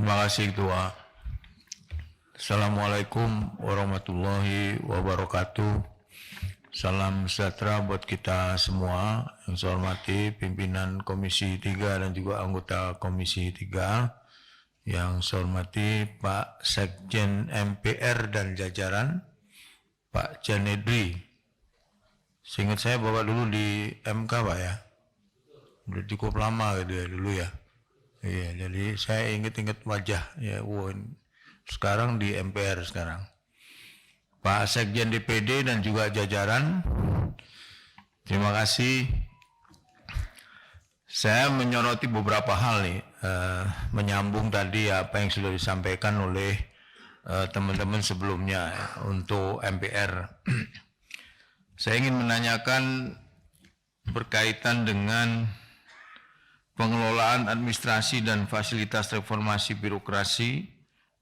Terima kasih Ketua. Assalamualaikum warahmatullahi wabarakatuh. Salam sejahtera buat kita semua. Yang saya hormati pimpinan Komisi 3 dan juga anggota Komisi 3. Yang saya hormati Pak Sekjen MPR dan jajaran, Pak Janedri. Seingat saya Bapak dulu di MK Pak ya? Udah cukup lama gitu ya dulu ya. Iya, jadi saya ingat-ingat wajah ya. Sekarang di MPR sekarang. Pak Sekjen DPD dan juga jajaran, terima kasih. Saya menyoroti beberapa hal nih, menyambung tadi apa yang sudah disampaikan oleh teman-teman sebelumnya untuk MPR. Saya ingin menanyakan berkaitan dengan pengelolaan administrasi dan fasilitas reformasi birokrasi,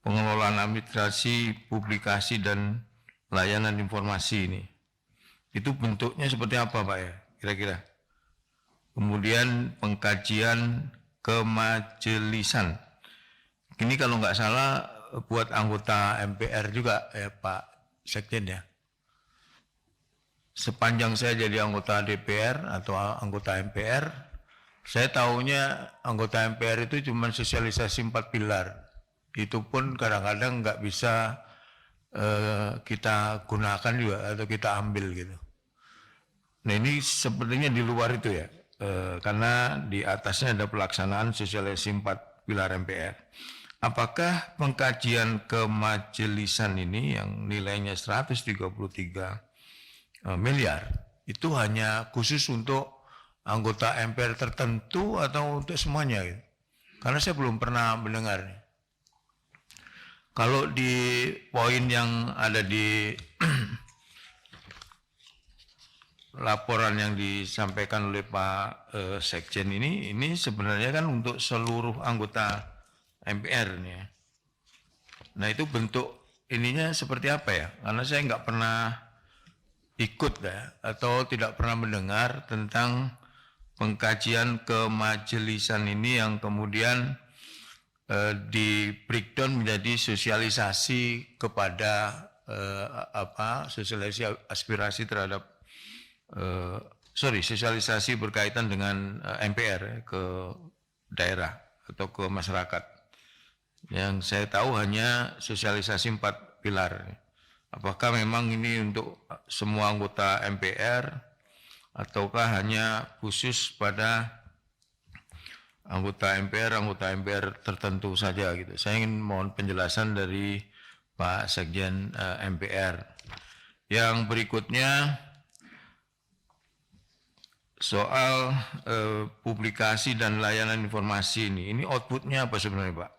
pengelolaan administrasi, publikasi, dan layanan informasi ini. Itu bentuknya seperti apa Pak ya, kira-kira? Kemudian pengkajian kemajelisan. Ini kalau nggak salah buat anggota MPR juga ya Pak Sekjen ya. Sepanjang saya jadi anggota DPR atau anggota MPR, saya tahunya anggota MPR itu cuma sosialisasi 4 pilar. Itu pun kadang-kadang nggak bisa kita gunakan juga atau kita ambil gitu. Nah ini sepertinya di luar itu ya, karena di atasnya ada pelaksanaan sosialisasi 4 pilar MPR. Apakah pengkajian kemajelisan ini yang nilainya 133 miliar itu hanya khusus untuk anggota MPR tertentu atau untuk semuanya gitu? Karena saya belum pernah mendengar. Kalau di poin yang ada di laporan yang disampaikan oleh Pak Sekjen ini sebenarnya kan untuk seluruh anggota MPR nih. Nah itu bentuk ininya seperti apa ya? Karena saya nggak pernah ikut ya, atau tidak pernah mendengar tentang pengkajian kemajelisan ini yang kemudian di breakdown menjadi sosialisasi kepada sosialisasi aspirasi terhadap sosialisasi berkaitan dengan MPR ke daerah atau ke masyarakat. Yang saya tahu hanya sosialisasi 4 pilar. Apakah memang ini untuk semua anggota MPR ataukah hanya khusus pada anggota MPR tertentu saja gitu. Saya ingin mohon penjelasan dari Pak Sekjen MPR. Yang berikutnya soal publikasi dan layanan informasi ini outputnya apa sebenarnya Pak?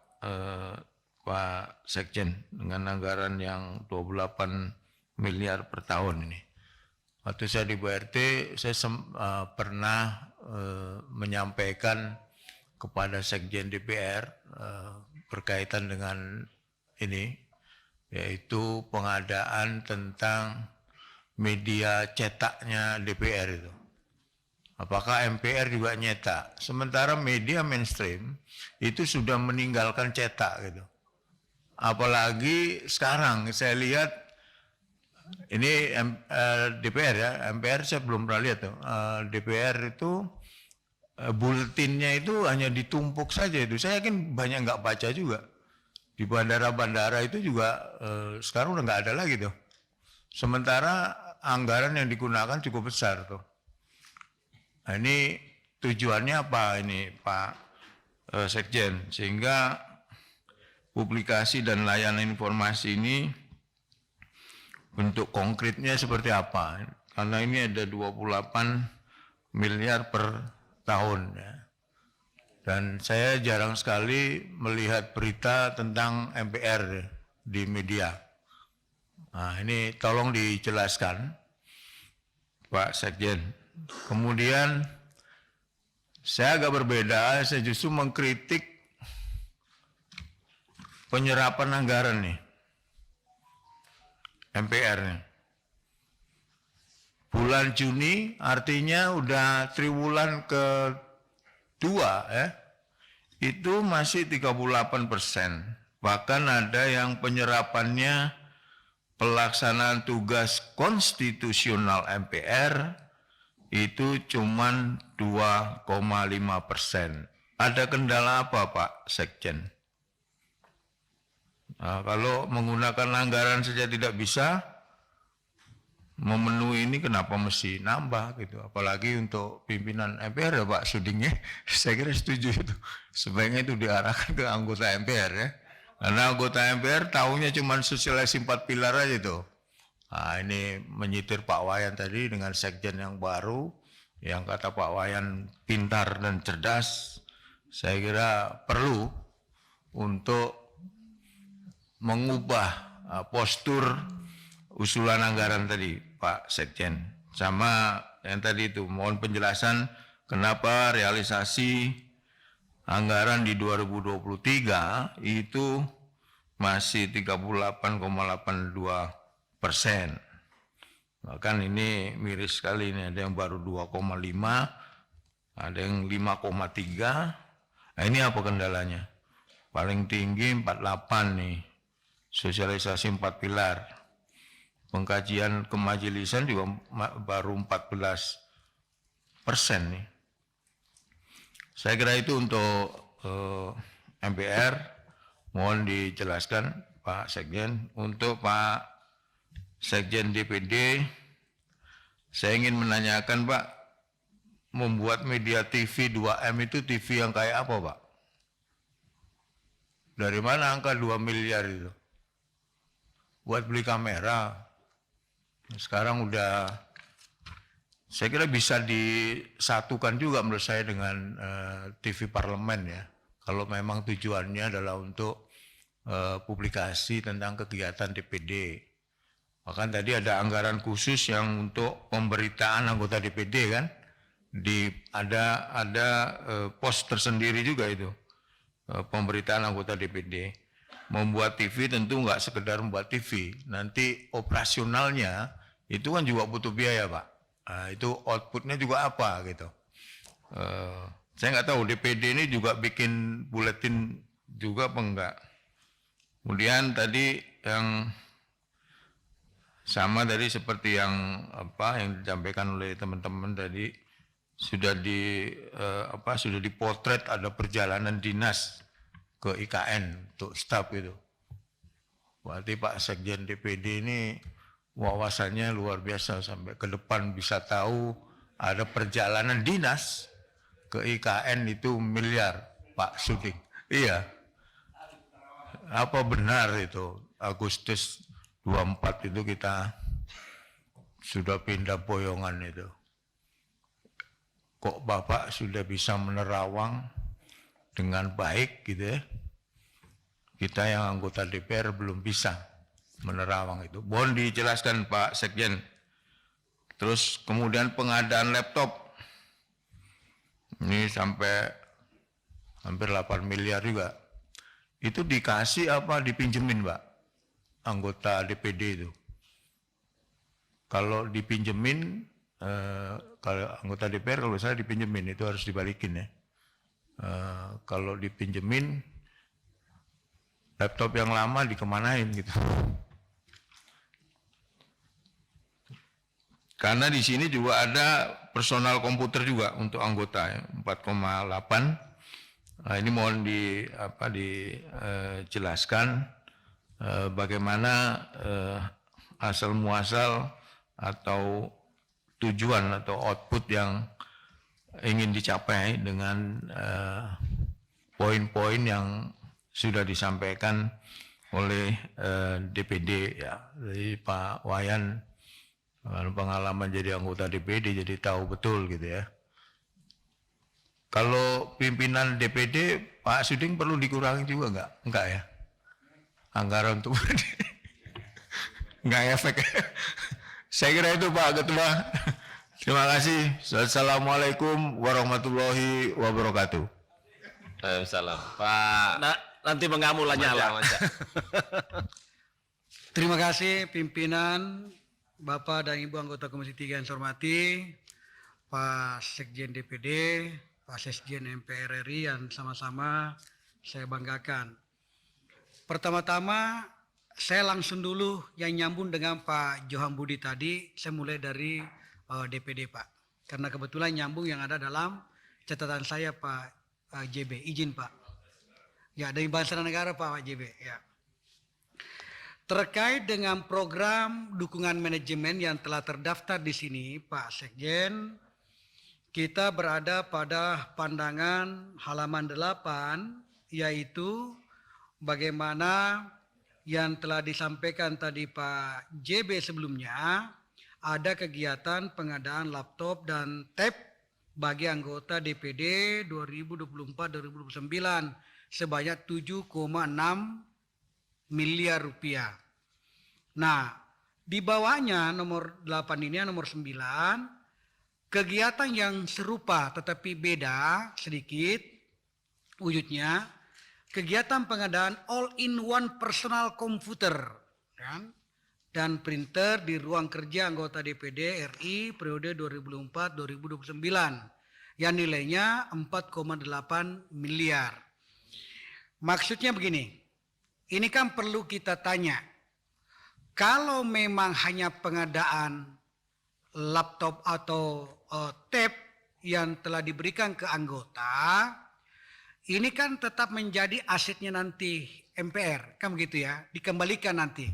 Pak Sekjen dengan anggaran yang 28 miliar per tahun ini. Waktu saya di BRT, saya pernah menyampaikan kepada Sekjen DPR berkaitan dengan ini, yaitu pengadaan tentang media cetaknya DPR itu. Apakah MPR juga nyetak? Sementara media mainstream itu sudah meninggalkan cetak gitu. Apalagi sekarang saya lihat ini DPR ya, MPR saya belum pernah lihat tuh. DPR itu buletinnya itu hanya ditumpuk saja itu. Saya yakin banyak nggak baca juga. Di bandara-bandara itu juga sekarang udah nggak ada lagi tuh. Sementara anggaran yang digunakan cukup besar tuh. Nah ini tujuannya apa ini Pak Sekjen? Sehingga publikasi dan layanan informasi ini bentuk konkretnya seperti apa? Karena ini ada 28 miliar per tahun ya. Dan saya jarang sekali melihat berita tentang MPR di media. Nah ini tolong dijelaskan Pak Sekjen. Kemudian saya agak berbeda, saya justru mengkritik penyerapan anggaran nih MPR nih. Bulan Juni artinya udah triwulan kedua ya, itu masih 38%. Bahkan ada yang penyerapannya pelaksanaan tugas konstitusional MPR itu cuma 2,5%. Ada kendala apa Pak Sekjen? Nah, kalau menggunakan anggaran saja tidak bisa memenuhi ini, kenapa mesti nambah gitu? Apalagi untuk pimpinan MPR ya Pak Suding ya. Saya kira setuju itu. Sebaiknya itu diarahkan ke anggota MPR ya. Karena anggota MPR tahunya cuma sosialisasi 4 pilar aja tuh. Nah, ini menyitir Pak Wayan tadi dengan sekjen yang baru, yang kata Pak Wayan pintar dan cerdas. Saya kira perlu untuk mengubah postur usulan anggaran tadi Pak Sekjen. Sama yang tadi itu, mohon penjelasan kenapa realisasi anggaran di 2023 itu masih 38,82%. Bahkan ini miris sekali, ini ada yang baru 2,5, ada yang 5,3. Nah, ini apa kendalanya? Paling tinggi 48 nih, sosialisasi 4 pilar. Pengkajian kemajelisan juga baru 14% nih. Saya kira itu untuk MPR, mohon dijelaskan Pak Sekjen. Untuk Pak Sekjen DPD, saya ingin menanyakan Pak, membuat media TV 2M itu TV yang kayak apa Pak? Dari mana angka 2 miliar itu? Buat beli kamera. Sekarang udah, saya kira bisa disatukan juga menurut saya dengan TV parlemen ya. Kalau memang tujuannya adalah untuk publikasi tentang kegiatan DPD. Bahkan tadi ada anggaran khusus yang untuk pemberitaan anggota DPD kan. Ada pos tersendiri juga itu. Pemberitaan anggota DPD. Membuat TV tentu nggak sekedar membuat TV. Nanti operasionalnya itu kan juga butuh biaya Pak. Nah, itu outputnya juga apa gitu. Saya nggak tahu DPD ini juga bikin buletin juga apa enggak. Kemudian tadi yang sama tadi seperti yang disampaikan oleh teman-teman tadi, sudah dipotret ada perjalanan dinas ke IKN untuk staf itu. Berarti Pak Sekjen DPD ini wawasannya luar biasa, sampai ke depan bisa tahu ada perjalanan dinas ke IKN itu miliar Pak Suding. Iya. Apa benar itu Agustus 24 itu kita sudah pindah boyongan itu? Kok Bapak sudah bisa menerawang dengan baik gitu ya? Kita yang anggota DPR belum bisa menerawang itu. Mohon dijelaskan Pak Sekjen. Terus kemudian pengadaan laptop. Ini sampai hampir 8 miliar juga. Itu dikasih apa dipinjemin Pak? Anggota DPD itu. Kalau dipinjemin, kalau anggota DPR kalau saya dipinjemin itu harus dibalikin ya. Kalau dipinjemin, laptop yang lama dikemanain gitu. Karena di sini juga ada personal komputer juga untuk anggota ya, 4,8. Nah, ini mohon dijelaskan bagaimana asal muasal atau tujuan atau output yang ingin dicapai dengan poin-poin yang sudah disampaikan oleh DPD ya. Jadi Pak Wayan pengalaman jadi anggota DPD jadi tahu betul gitu ya. Kalau pimpinan DPD Pak Suding perlu dikurangi juga enggak? Enggak ya? Anggaran untuk enggak efek. Saya kira itu Pak Ketua. Terima kasih. Assalamualaikum warahmatullahi wabarakatuh. Waalaikumsalam. Pak. Nanti mengamu Lanyala. Terima kasih pimpinan, Bapak dan Ibu anggota Komisi 3 yang saya hormati, Pak Sekjen DPD, Pak Sekjen MPR RI yang sama-sama saya banggakan. Pertama-tama saya langsung dulu yang nyambung dengan Pak Johan Budi tadi, saya mulai dari DPD Pak. Karena kebetulan nyambung yang ada dalam catatan saya Pak JB, izin Pak. Ya, dari Bangsa dan Negara Pak JB. Ya. Terkait dengan program dukungan manajemen yang telah terdaftar di sini, Pak Sekjen, kita berada pada pandangan halaman 8, yaitu bagaimana yang telah disampaikan tadi Pak JB sebelumnya, ada kegiatan pengadaan laptop dan tab bagi anggota DPD 2024-2029 sebanyak 7,6 miliar rupiah. Nah, di bawahnya nomor 8 ini nomor 9, kegiatan yang serupa tetapi beda sedikit wujudnya, kegiatan pengadaan all-in-one personal computer kan, dan printer di ruang kerja anggota DPD RI periode 2004-2029 yang nilainya 4,8 miliar. Maksudnya begini, ini kan perlu kita tanya, kalau memang hanya pengadaan laptop atau tab yang telah diberikan ke anggota, ini kan tetap menjadi asetnya nanti MPR, kan begitu ya, dikembalikan nanti,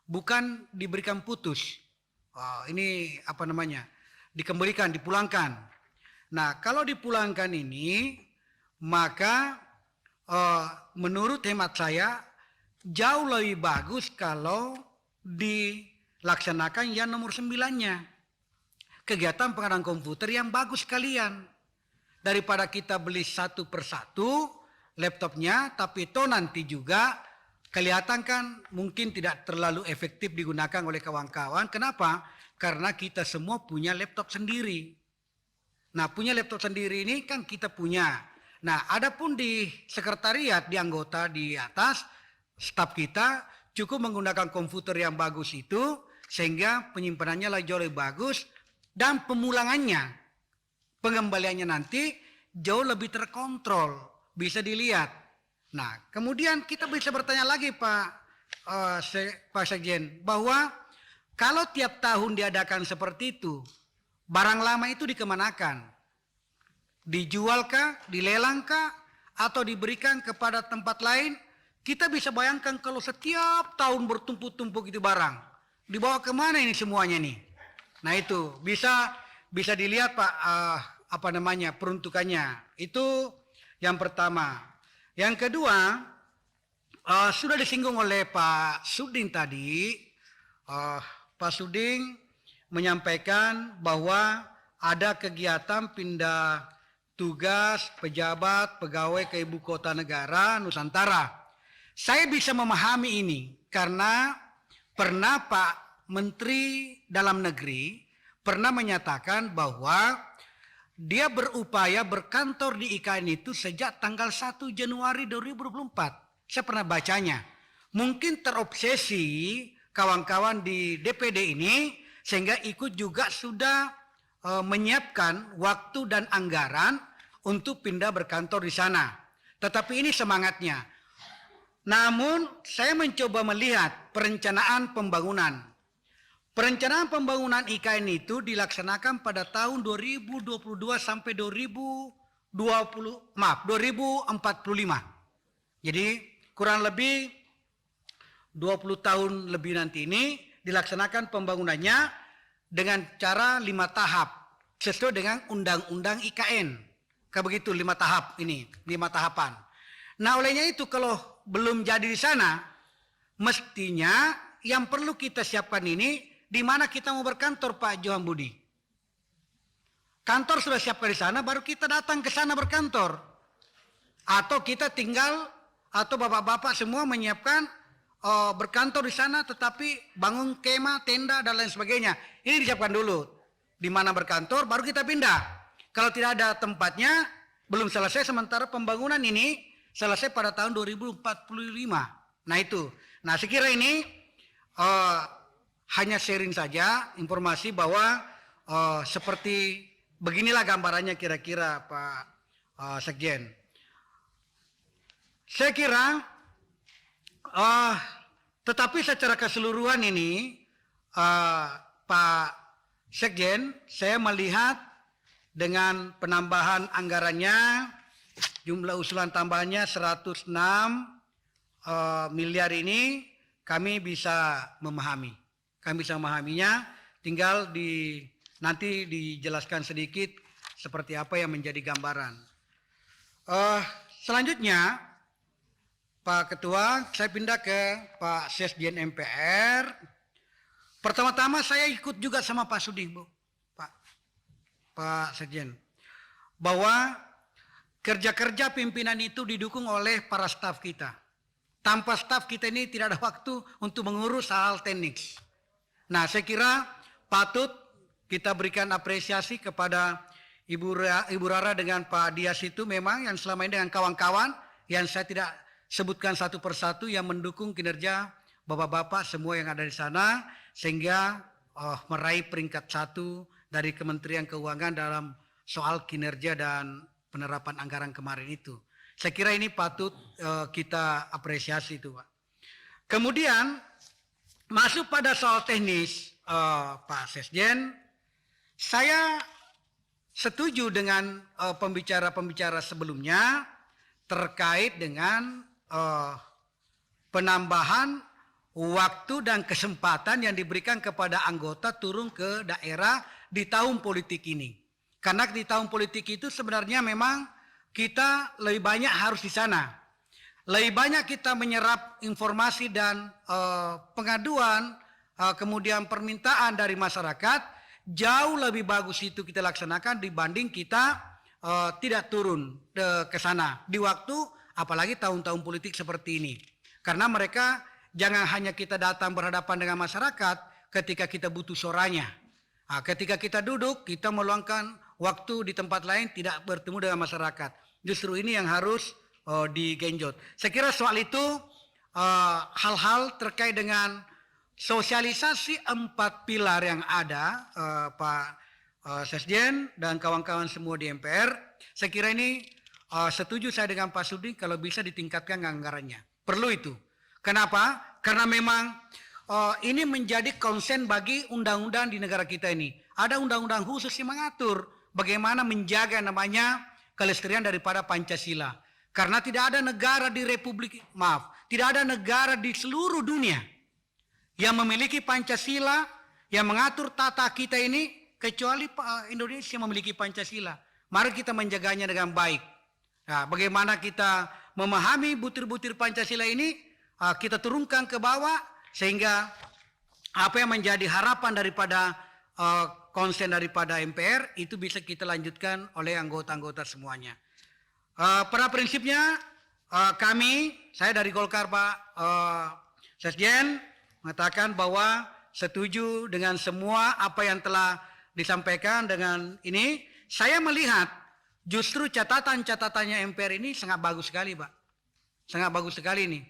bukan diberikan putus. Ini apa namanya, dikembalikan, dipulangkan. Nah, kalau dipulangkan ini, maka menurut hemat saya jauh lebih bagus kalau dilaksanakan yang nomor 9-nya. Kegiatan pengadaan komputer yang bagus sekalian. Daripada kita beli satu persatu laptopnya, tapi itu nanti juga kelihatan kan mungkin tidak terlalu efektif digunakan oleh kawan-kawan. Kenapa? Karena kita semua punya laptop sendiri. Nah, punya laptop sendiri ini kan kita punya. Nah, adapun di sekretariat, di anggota di atas, staf kita cukup menggunakan komputer yang bagus itu, sehingga penyimpanannya jauh lebih bagus, dan pemulangannya, pengembaliannya nanti jauh lebih terkontrol, bisa dilihat. Nah, kemudian kita bisa bertanya lagi Pak Sekjen, bahwa kalau tiap tahun diadakan seperti itu, barang lama itu dikemanakan? Dijualkah, dilelangkah, atau diberikan kepada tempat lain? Kita bisa bayangkan kalau setiap tahun bertumpuk-tumpuk itu barang, dibawa kemana ini semuanya nih? Nah itu bisa dilihat Pak, peruntukannya. Itu yang pertama. Yang kedua, sudah disinggung oleh Pak Suding tadi. Pak Suding menyampaikan bahwa ada kegiatan pindah tugas pejabat pegawai ke ibu kota negara Nusantara. Saya bisa memahami ini karena pernah Pak Menteri Dalam Negeri pernah menyatakan bahwa dia berupaya berkantor di IKN itu sejak tanggal 1 Januari 2024. Saya pernah bacanya. Mungkin terobsesi kawan-kawan di DPD ini sehingga ikut juga sudah menyiapkan waktu dan anggaran untuk pindah berkantor di sana. Tetapi ini semangatnya. Namun saya mencoba melihat perencanaan pembangunan. Perencanaan pembangunan IKN itu dilaksanakan pada tahun 2022 sampai 2045. Jadi kurang lebih 20 tahun lebih nanti ini dilaksanakan pembangunannya dengan cara 5 tahap sesuai dengan undang-undang IKN. Kayak begitu 5 tahap ini, 5 tahapan. Nah, olehnya itu kalau belum jadi di sana, mestinya yang perlu kita siapkan ini di mana kita mau berkantor Pak Johan Budi. Kantor sudah siapkan di sana, baru kita datang ke sana berkantor. Atau kita tinggal, atau bapak-bapak semua menyiapkan berkantor di sana, tetapi bangun kemah, tenda, dan lain sebagainya. Ini disiapkan dulu. Di mana berkantor, baru kita pindah. Kalau tidak ada tempatnya, belum selesai, sementara pembangunan ini selesai pada tahun 2045. Nah itu. Nah sekira ini hanya sharing saja informasi bahwa seperti beginilah gambarannya kira-kira Pak Sekjen. Saya kira tetapi secara keseluruhan ini Pak Sekjen, saya melihat dengan penambahan anggarannya, jumlah usulan tambahannya 106 miliar ini kami bisa memahami. Kami bisa memahaminya, tinggal nanti dijelaskan sedikit seperti apa yang menjadi gambaran. Selanjutnya, Pak Ketua, saya pindah ke Pak Sekjen MPR. Pertama-tama saya ikut juga sama Pak Suding, Bu. Pak Sekjen. Bahwa kerja-kerja pimpinan itu didukung oleh para staf kita. Tanpa staf kita ini tidak ada waktu untuk mengurus hal teknis. Nah, saya kira patut kita berikan apresiasi kepada Ibu Rara dengan Pak Dias itu memang yang selama ini dengan kawan-kawan yang saya tidak sebutkan satu persatu yang mendukung kinerja bapak-bapak semua yang ada di sana sehingga meraih peringkat 1 dari Kementerian Keuangan dalam soal kinerja dan penerapan anggaran kemarin itu. Saya kira ini patut kita apresiasi itu, Pak. Kemudian masuk pada soal teknis, Pak Sekjen, saya setuju dengan pembicara-pembicara sebelumnya terkait dengan penambahan waktu dan kesempatan yang diberikan kepada anggota turun ke daerah di tahun politik ini. Karena di tahun politik itu sebenarnya memang kita lebih banyak harus di sana. Lebih banyak kita menyerap informasi dan pengaduan, kemudian permintaan dari masyarakat, jauh lebih bagus itu kita laksanakan dibanding kita tidak turun ke sana di waktu apalagi tahun-tahun politik seperti ini. Karena mereka jangan hanya kita datang berhadapan dengan masyarakat ketika kita butuh suaranya. Nah, ketika kita duduk, kita meluangkan waktu di tempat lain tidak bertemu dengan masyarakat. Justru ini yang harus digenjot. Saya kira soal itu hal-hal terkait dengan sosialisasi 4 pilar yang ada, Pak Sekjen dan kawan-kawan semua di MPR, saya kira ini setuju saya dengan Pak Suding kalau bisa ditingkatkan anggarannya. Perlu itu. Kenapa? Karena memang ini menjadi konsen bagi undang-undang di negara kita ini. Ada undang-undang khusus yang mengatur bagaimana menjaga namanya kelestarian daripada Pancasila. Karena tidak ada negara di tidak ada negara di seluruh dunia yang memiliki Pancasila, yang mengatur tata kita ini, kecuali Indonesia memiliki Pancasila. Mari kita menjaganya dengan baik. Nah, bagaimana kita memahami butir-butir Pancasila ini, kita turunkan ke bawah, sehingga apa yang menjadi harapan daripada konsen daripada MPR, itu bisa kita lanjutkan oleh anggota-anggota semuanya. Pada prinsipnya, saya dari Golkar, Pak Sekjen, mengatakan bahwa setuju dengan semua apa yang telah disampaikan dengan ini. Saya melihat justru catatan-catatannya MPR ini sangat bagus sekali, Pak. Sangat bagus sekali ini.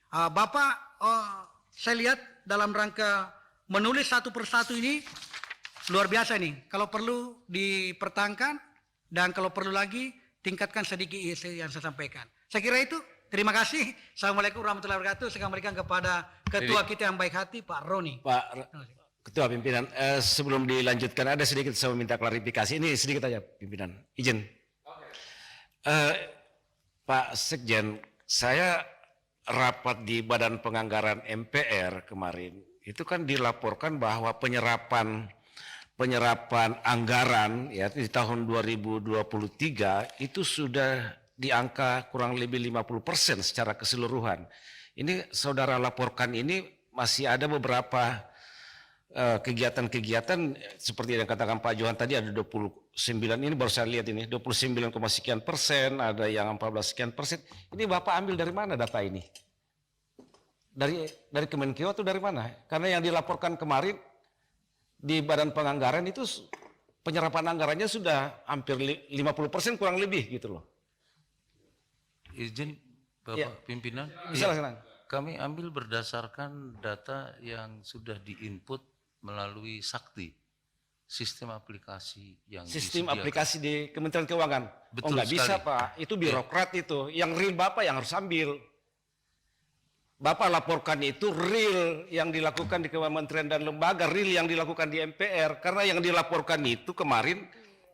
Bapak, saya lihat dalam rangka menulis satu persatu ini luar biasa nih. Kalau perlu dipertahankan dan kalau perlu lagi tingkatkan sedikit yang saya sampaikan. Saya kira itu. Terima kasih. Assalamualaikum warahmatullahi wabarakatuh. Saya kembalikan kepada Ketua kita yang baik hati, Pak Roni. Pak Ketua Pimpinan, sebelum dilanjutkan ada sedikit saya meminta klarifikasi. Ini sedikit aja Pimpinan, izin. Pak Sekjen, saya rapat di Badan Penganggaran MPR kemarin, itu kan dilaporkan bahwa penyerapan anggaran ya di tahun 2023 itu sudah di angka kurang lebih 50% secara keseluruhan. Ini saudara laporkan ini masih ada beberapa kegiatan-kegiatan seperti yang katakan Pak Johan tadi, ada 29, ini baru saya lihat ini 29, sekian persen, ada yang 14 sekian persen. Ini Bapak ambil dari mana data ini? Dari Kemenkeu atau dari mana? Karena yang dilaporkan kemarin di Badan Penganggaran itu penyerapan anggarannya sudah hampir 50% kurang lebih gitu loh. Izin Bapak Ya. Pimpinan, Silakan. kami ambil berdasarkan data yang sudah diinput melalui Sakti. sistem aplikasi yang Sistem disediakan. aplikasi di Kementerian Keuangan. Betul Nggak bisa sekali. Pak, itu birokrat itu. Yang real Bapak yang harus ambil. Bapak laporkan itu real yang dilakukan di kementerian dan lembaga, real yang dilakukan di MPR. Karena yang dilaporkan itu kemarin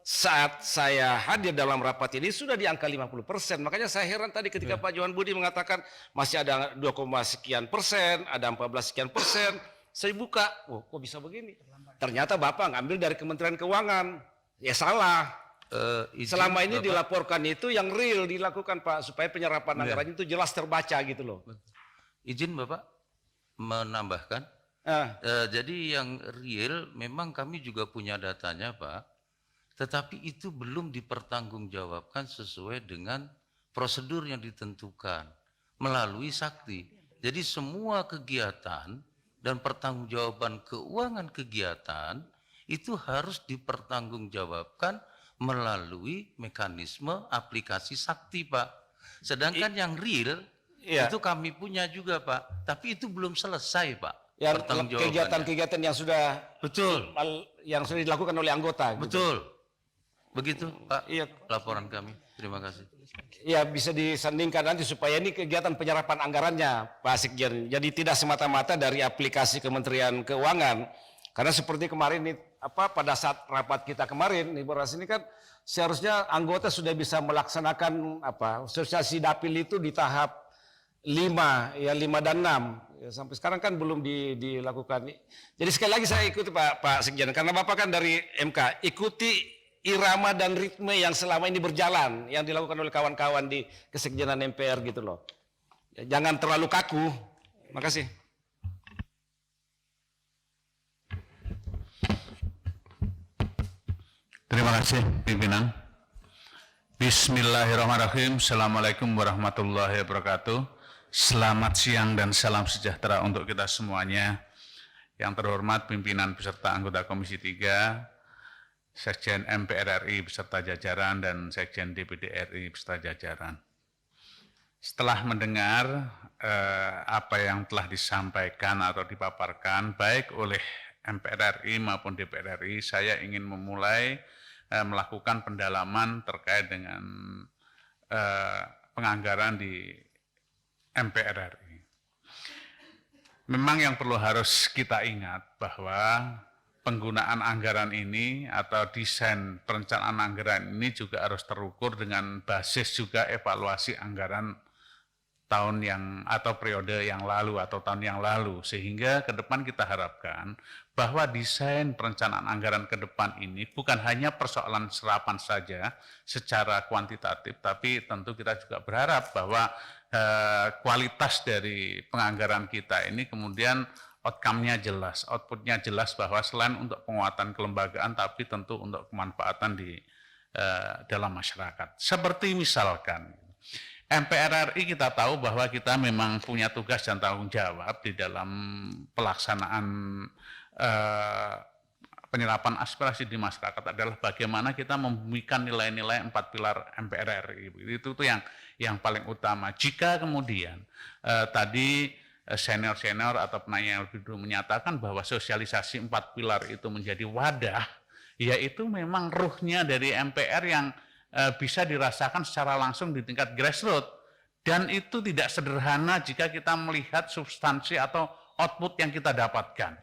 saat saya hadir dalam rapat ini sudah di angka 50%. Makanya saya heran tadi ketika Pak Johan Budi mengatakan masih ada 2, sekian persen, ada 14 sekian persen. Saya buka, oh kok bisa begini? Ternyata Bapak ngambil dari Kementerian Keuangan. Ya salah. Izin Selama ini Bapak, dilaporkan itu yang real dilakukan Pak, supaya penyerapan anggaran itu jelas terbaca gitu loh. izin Bapak menambahkan. Jadi yang real memang kami juga punya datanya Pak, tetapi itu belum dipertanggungjawabkan sesuai dengan prosedur yang ditentukan melalui sakti. Jadi semua kegiatan dan pertanggungjawaban keuangan kegiatan itu harus dipertanggungjawabkan melalui mekanisme aplikasi sakti Pak. Sedangkan yang real Iya. itu kami punya juga Pak, tapi itu belum selesai Pak. Yang pertanggungjawabannya. kegiatan-kegiatan yang sudah dilakukan oleh anggota. Gitu. Betul. Begitu Pak Iya. laporan kami. Terima kasih. Ya bisa disandingkan nanti supaya ini kegiatan penyerapan anggarannya Pak Sekjen. Jadi tidak semata-mata dari aplikasi Kementerian Keuangan. Karena seperti kemarin pada saat rapat kita kemarin Ibu Ras ini kan seharusnya anggota sudah bisa melaksanakan asosiasi dapil itu di tahap 5 dan 6. Ya, sampai sekarang kan belum dilakukan. Jadi sekali lagi saya ikuti Pak Sekjen karena Bapak kan dari MK, ikuti irama dan ritme yang selama ini berjalan yang dilakukan oleh kawan-kawan di Kesekjenan MPR gitu loh. Ya, jangan terlalu kaku. Makasih. Terima kasih pimpinan. Bismillahirrahmanirrahim. Assalamualaikum warahmatullahi wabarakatuh. Selamat siang dan salam sejahtera untuk kita semuanya. Yang terhormat pimpinan beserta anggota Komisi 3, Sekjen MPR RI beserta jajaran dan Sekjen DPD RI beserta jajaran. Setelah mendengar apa yang telah disampaikan atau dipaparkan baik oleh MPR RI maupun DPR RI, saya ingin memulai melakukan pendalaman terkait dengan penganggaran di MPR RI. Memang yang perlu harus kita ingat bahwa penggunaan anggaran ini atau desain perencanaan anggaran ini juga harus terukur dengan basis juga evaluasi anggaran tahun yang atau periode yang lalu atau tahun yang lalu, sehingga ke depan kita harapkan bahwa desain perencanaan anggaran ke depan ini bukan hanya persoalan serapan saja secara kuantitatif, tapi tentu kita juga berharap bahwa kualitas dari penganggaran kita ini kemudian outcome-nya jelas, output-nya jelas bahwa selain untuk penguatan kelembagaan tapi tentu untuk kemanfaatan di dalam masyarakat. Seperti misalkan MPR RI kita tahu bahwa kita memang punya tugas dan tanggung jawab di dalam pelaksanaan penyerapan aspirasi di masyarakat adalah bagaimana kita membumikan nilai-nilai 4 pilar MPR RI. Itu yang paling utama. Jika kemudian tadi senior-senior atau penanya yang lebih dulu menyatakan bahwa sosialisasi 4 pilar itu menjadi wadah, yaitu memang ruhnya dari MPR yang bisa dirasakan secara langsung di tingkat grassroots. Dan itu tidak sederhana jika kita melihat substansi atau output yang kita dapatkan.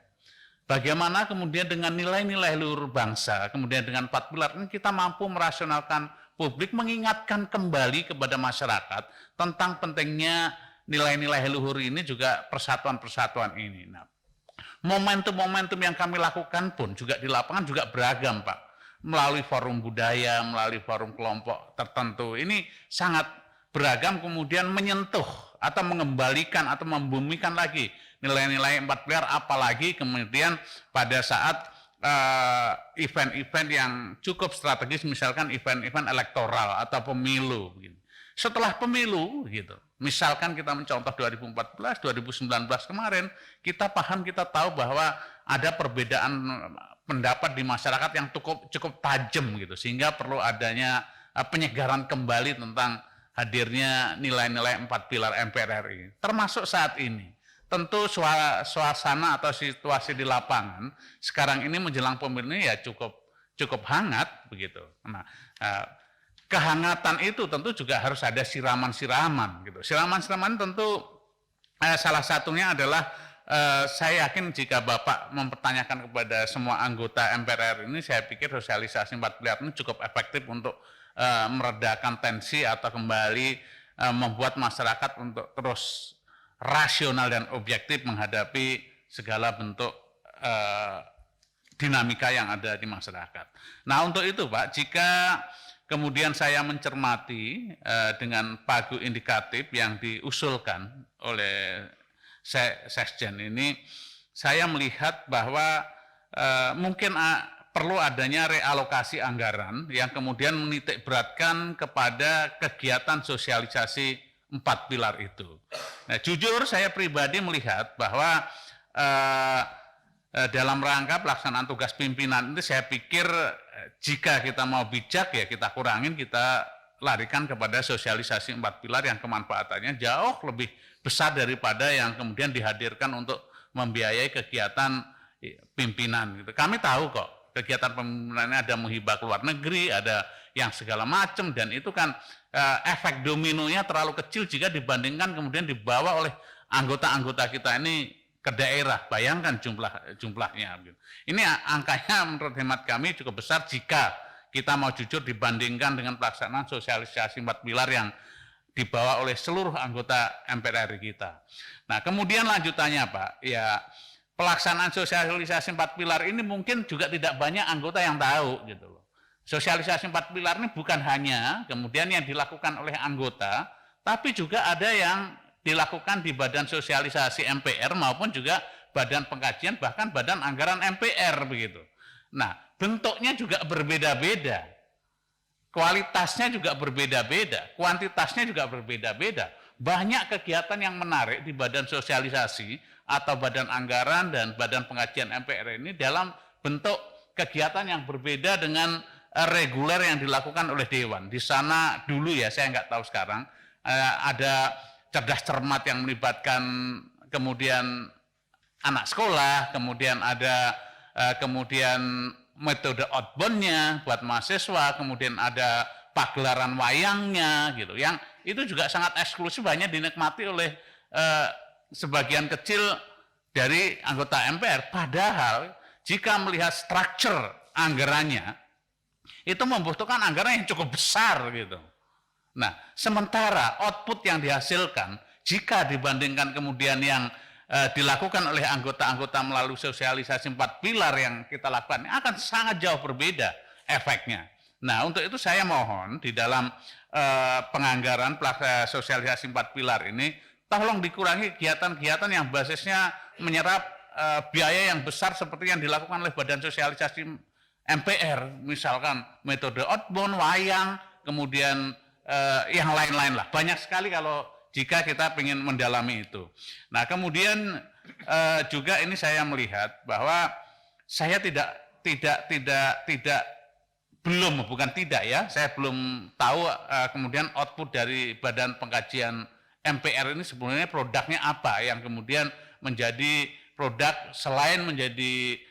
Bagaimana kemudian dengan nilai-nilai luhur bangsa, kemudian dengan 4 pilar ini kita mampu merasionalkan publik, mengingatkan kembali kepada masyarakat tentang pentingnya nilai-nilai luhur ini juga persatuan-persatuan ini. Nah, momentum-momentum yang kami lakukan pun juga di lapangan juga beragam, Pak. Melalui forum budaya, melalui forum kelompok tertentu. Ini sangat beragam kemudian menyentuh atau mengembalikan atau membumikan lagi nilai-nilai 4 pilar, apalagi kemudian pada saat event-event yang cukup strategis, misalkan event-event elektoral atau pemilu. Setelah pemilu, gitu, misalkan kita mencontoh 2014, 2019 kemarin, kita paham, kita tahu bahwa ada perbedaan pendapat di masyarakat yang cukup tajam, gitu, sehingga perlu adanya penyegaran kembali tentang hadirnya nilai-nilai 4 pilar MPR RI, termasuk saat ini. tentu suasana atau situasi di lapangan sekarang ini menjelang pemilu ini ya cukup hangat begitu. Nah, kehangatan itu tentu juga harus ada siraman-siraman gitu. Siraman-siraman tentu salah satunya adalah saya yakin jika Bapak mempertanyakan kepada semua anggota MPR ini, saya pikir sosialisasi 4 pilar ini cukup efektif untuk meredakan tensi atau kembali membuat masyarakat untuk terus rasional dan objektif menghadapi segala bentuk dinamika yang ada di masyarakat. Nah, untuk itu Pak, jika kemudian saya mencermati dengan pagu indikatif yang diusulkan oleh Sekjen ini, saya melihat bahwa mungkin perlu adanya realokasi anggaran yang kemudian menitik beratkan kepada kegiatan sosialisasi 4 pilar itu. Nah, jujur saya pribadi melihat bahwa dalam rangka pelaksanaan tugas pimpinan itu saya pikir jika kita mau bijak ya kita kurangin, kita larikan kepada sosialisasi 4 pilar yang kemanfaatannya jauh lebih besar daripada yang kemudian dihadirkan untuk membiayai kegiatan pimpinan. Gitu. Kami tahu kok kegiatan pimpinannya ada menghibah ke luar negeri, ada yang segala macam, dan itu kan efek dominonya terlalu kecil jika dibandingkan kemudian dibawa oleh anggota-anggota kita ini ke daerah. Bayangkan jumlahnya. Ini angkanya menurut hemat kami cukup besar jika kita mau jujur dibandingkan dengan pelaksanaan sosialisasi 4 pilar yang dibawa oleh seluruh anggota MPR RI kita. Nah, kemudian lanjutannya Pak, ya pelaksanaan sosialisasi 4 pilar ini mungkin juga tidak banyak anggota yang tahu gitu loh. Sosialisasi 4 pilar ini bukan hanya kemudian yang dilakukan oleh anggota, tapi juga ada yang dilakukan di badan sosialisasi MPR maupun juga badan pengkajian, bahkan badan anggaran MPR begitu. Nah, bentuknya juga berbeda-beda, kualitasnya juga berbeda-beda, kuantitasnya juga berbeda-beda. Banyak kegiatan yang menarik di badan sosialisasi atau badan anggaran dan badan pengkajian MPR ini dalam bentuk kegiatan yang berbeda dengan reguler yang dilakukan oleh Dewan. Di sana dulu ya, saya nggak tahu sekarang, ada cerdas cermat yang melibatkan kemudian anak sekolah, kemudian ada kemudian metode outbound-nya buat mahasiswa, kemudian ada pagelaran wayangnya gitu, yang itu juga sangat eksklusif, hanya dinikmati oleh sebagian kecil dari anggota MPR. Padahal jika melihat struktur anggarannya, itu membutuhkan anggaran yang cukup besar gitu. Nah, sementara output yang dihasilkan jika dibandingkan kemudian yang dilakukan oleh anggota-anggota melalui sosialisasi 4 pilar yang kita lakukan akan sangat jauh berbeda efeknya. Nah, untuk itu saya mohon di dalam penganggaran sosialisasi 4 pilar ini tolong dikurangi kegiatan-kegiatan yang basisnya menyerap biaya yang besar seperti yang dilakukan oleh badan sosialisasi MPR, misalkan metode outbound, wayang, kemudian yang lain-lain lah. Banyak sekali kalau jika kita ingin mendalami itu. Nah, kemudian juga ini saya melihat bahwa saya saya belum tahu kemudian output dari badan pengkajian MPR ini sebenarnya produknya apa yang kemudian menjadi produk selain menjadi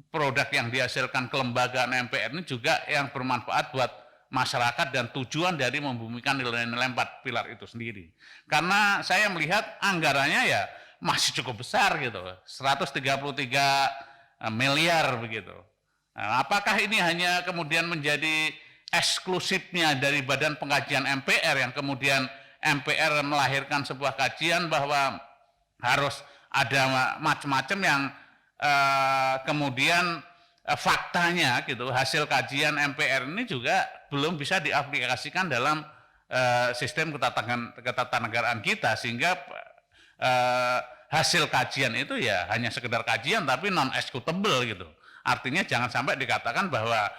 produk yang dihasilkan kelembagaan MPR ini juga yang bermanfaat buat masyarakat dan tujuan dari membumikan nilai-nilai 4 pilar itu sendiri. Karena saya melihat anggarannya ya masih cukup besar gitu, 133 miliar begitu. Nah, apakah ini hanya kemudian menjadi eksklusifnya dari badan pengkajian MPR yang kemudian MPR melahirkan sebuah kajian bahwa harus ada macam-macam yang kemudian faktanya gitu, hasil kajian MPR ini juga belum bisa diaplikasikan dalam sistem ketatanegaraan kita, sehingga hasil kajian itu ya hanya sekedar kajian tapi non executable gitu. Artinya jangan sampai dikatakan bahwa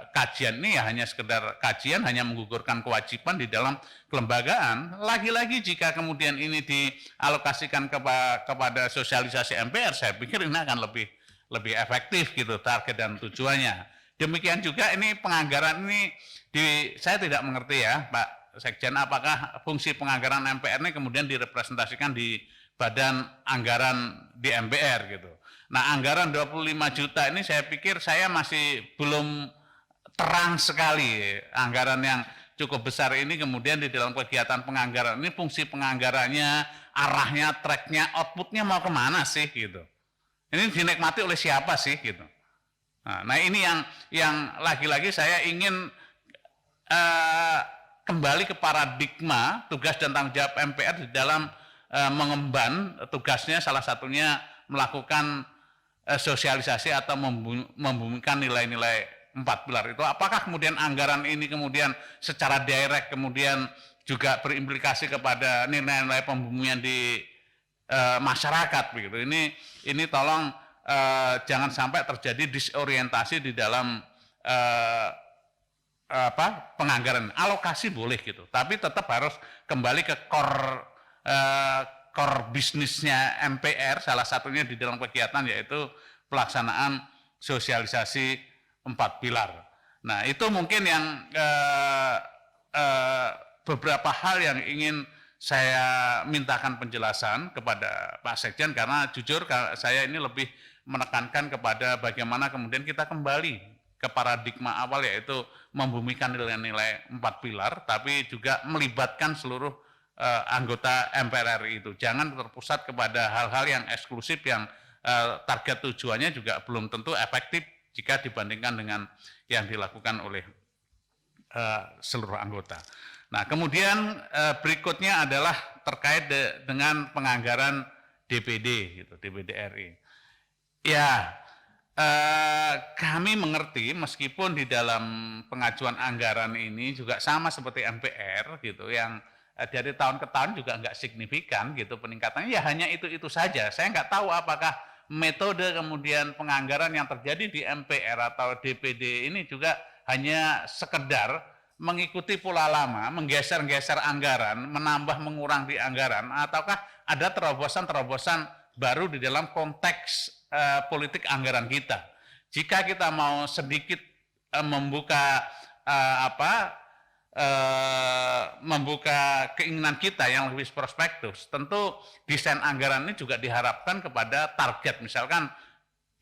kajian ini ya hanya sekedar kajian, hanya menggugurkan kewajiban di dalam kelembagaan. Lagi-lagi jika kemudian ini dialokasikan kepada sosialisasi MPR, saya pikir ini akan lebih efektif gitu target dan tujuannya. Demikian juga ini penganggaran ini saya tidak mengerti ya Pak Sekjen, apakah fungsi penganggaran MPR ini kemudian direpresentasikan di badan anggaran di MPR gitu. Nah, anggaran 25 juta ini saya pikir saya masih belum terang sekali anggaran yang cukup besar ini kemudian di dalam kegiatan penganggaran ini fungsi penganggarannya, arahnya, tracknya, outputnya mau kemana sih gitu. Ini dinikmati oleh siapa sih gitu. Nah ini yang lagi-lagi saya ingin kembali ke paradigma tugas dan tanggung jawab MPR di dalam mengemban tugasnya, salah satunya melakukan sosialisasi atau membumikan nilai-nilai 4 pilar itu. Apakah kemudian anggaran ini kemudian secara direct kemudian juga berimplikasi kepada nilai-nilai pembumian di masyarakat begitu. Ini tolong jangan sampai terjadi disorientasi di dalam penganggaran. Alokasi boleh gitu, tapi tetap harus kembali ke core bisnisnya MPR, salah satunya di dalam kegiatan yaitu pelaksanaan sosialisasi 4 pilar. Nah itu mungkin yang beberapa hal yang ingin saya mintakan penjelasan kepada Pak Sekjen, karena jujur saya ini lebih menekankan kepada bagaimana kemudian kita kembali ke paradigma awal, yaitu membumikan nilai-nilai 4 pilar, tapi juga melibatkan seluruh anggota MPR RI itu. Jangan terpusat kepada hal-hal yang eksklusif yang target tujuannya juga belum tentu efektif jika dibandingkan dengan yang dilakukan oleh seluruh anggota. Nah, kemudian berikutnya adalah terkait dengan penganggaran DPD, gitu, DPD RI. Ya, kami mengerti meskipun di dalam pengajuan anggaran ini juga sama seperti MPR, gitu, yang dari tahun ke tahun juga nggak signifikan, gitu, peningkatannya ya hanya itu saja. Saya nggak tahu apakah metode kemudian penganggaran yang terjadi di MPR atau DPD ini juga hanya sekedar mengikuti pola lama, menggeser-geser anggaran, menambah mengurang di anggaran, ataukah ada terobosan-terobosan baru di dalam konteks politik anggaran kita. Jika kita mau sedikit membuka membuka keinginan kita yang lebih prospektif, tentu desain anggaran ini juga diharapkan kepada target. Misalkan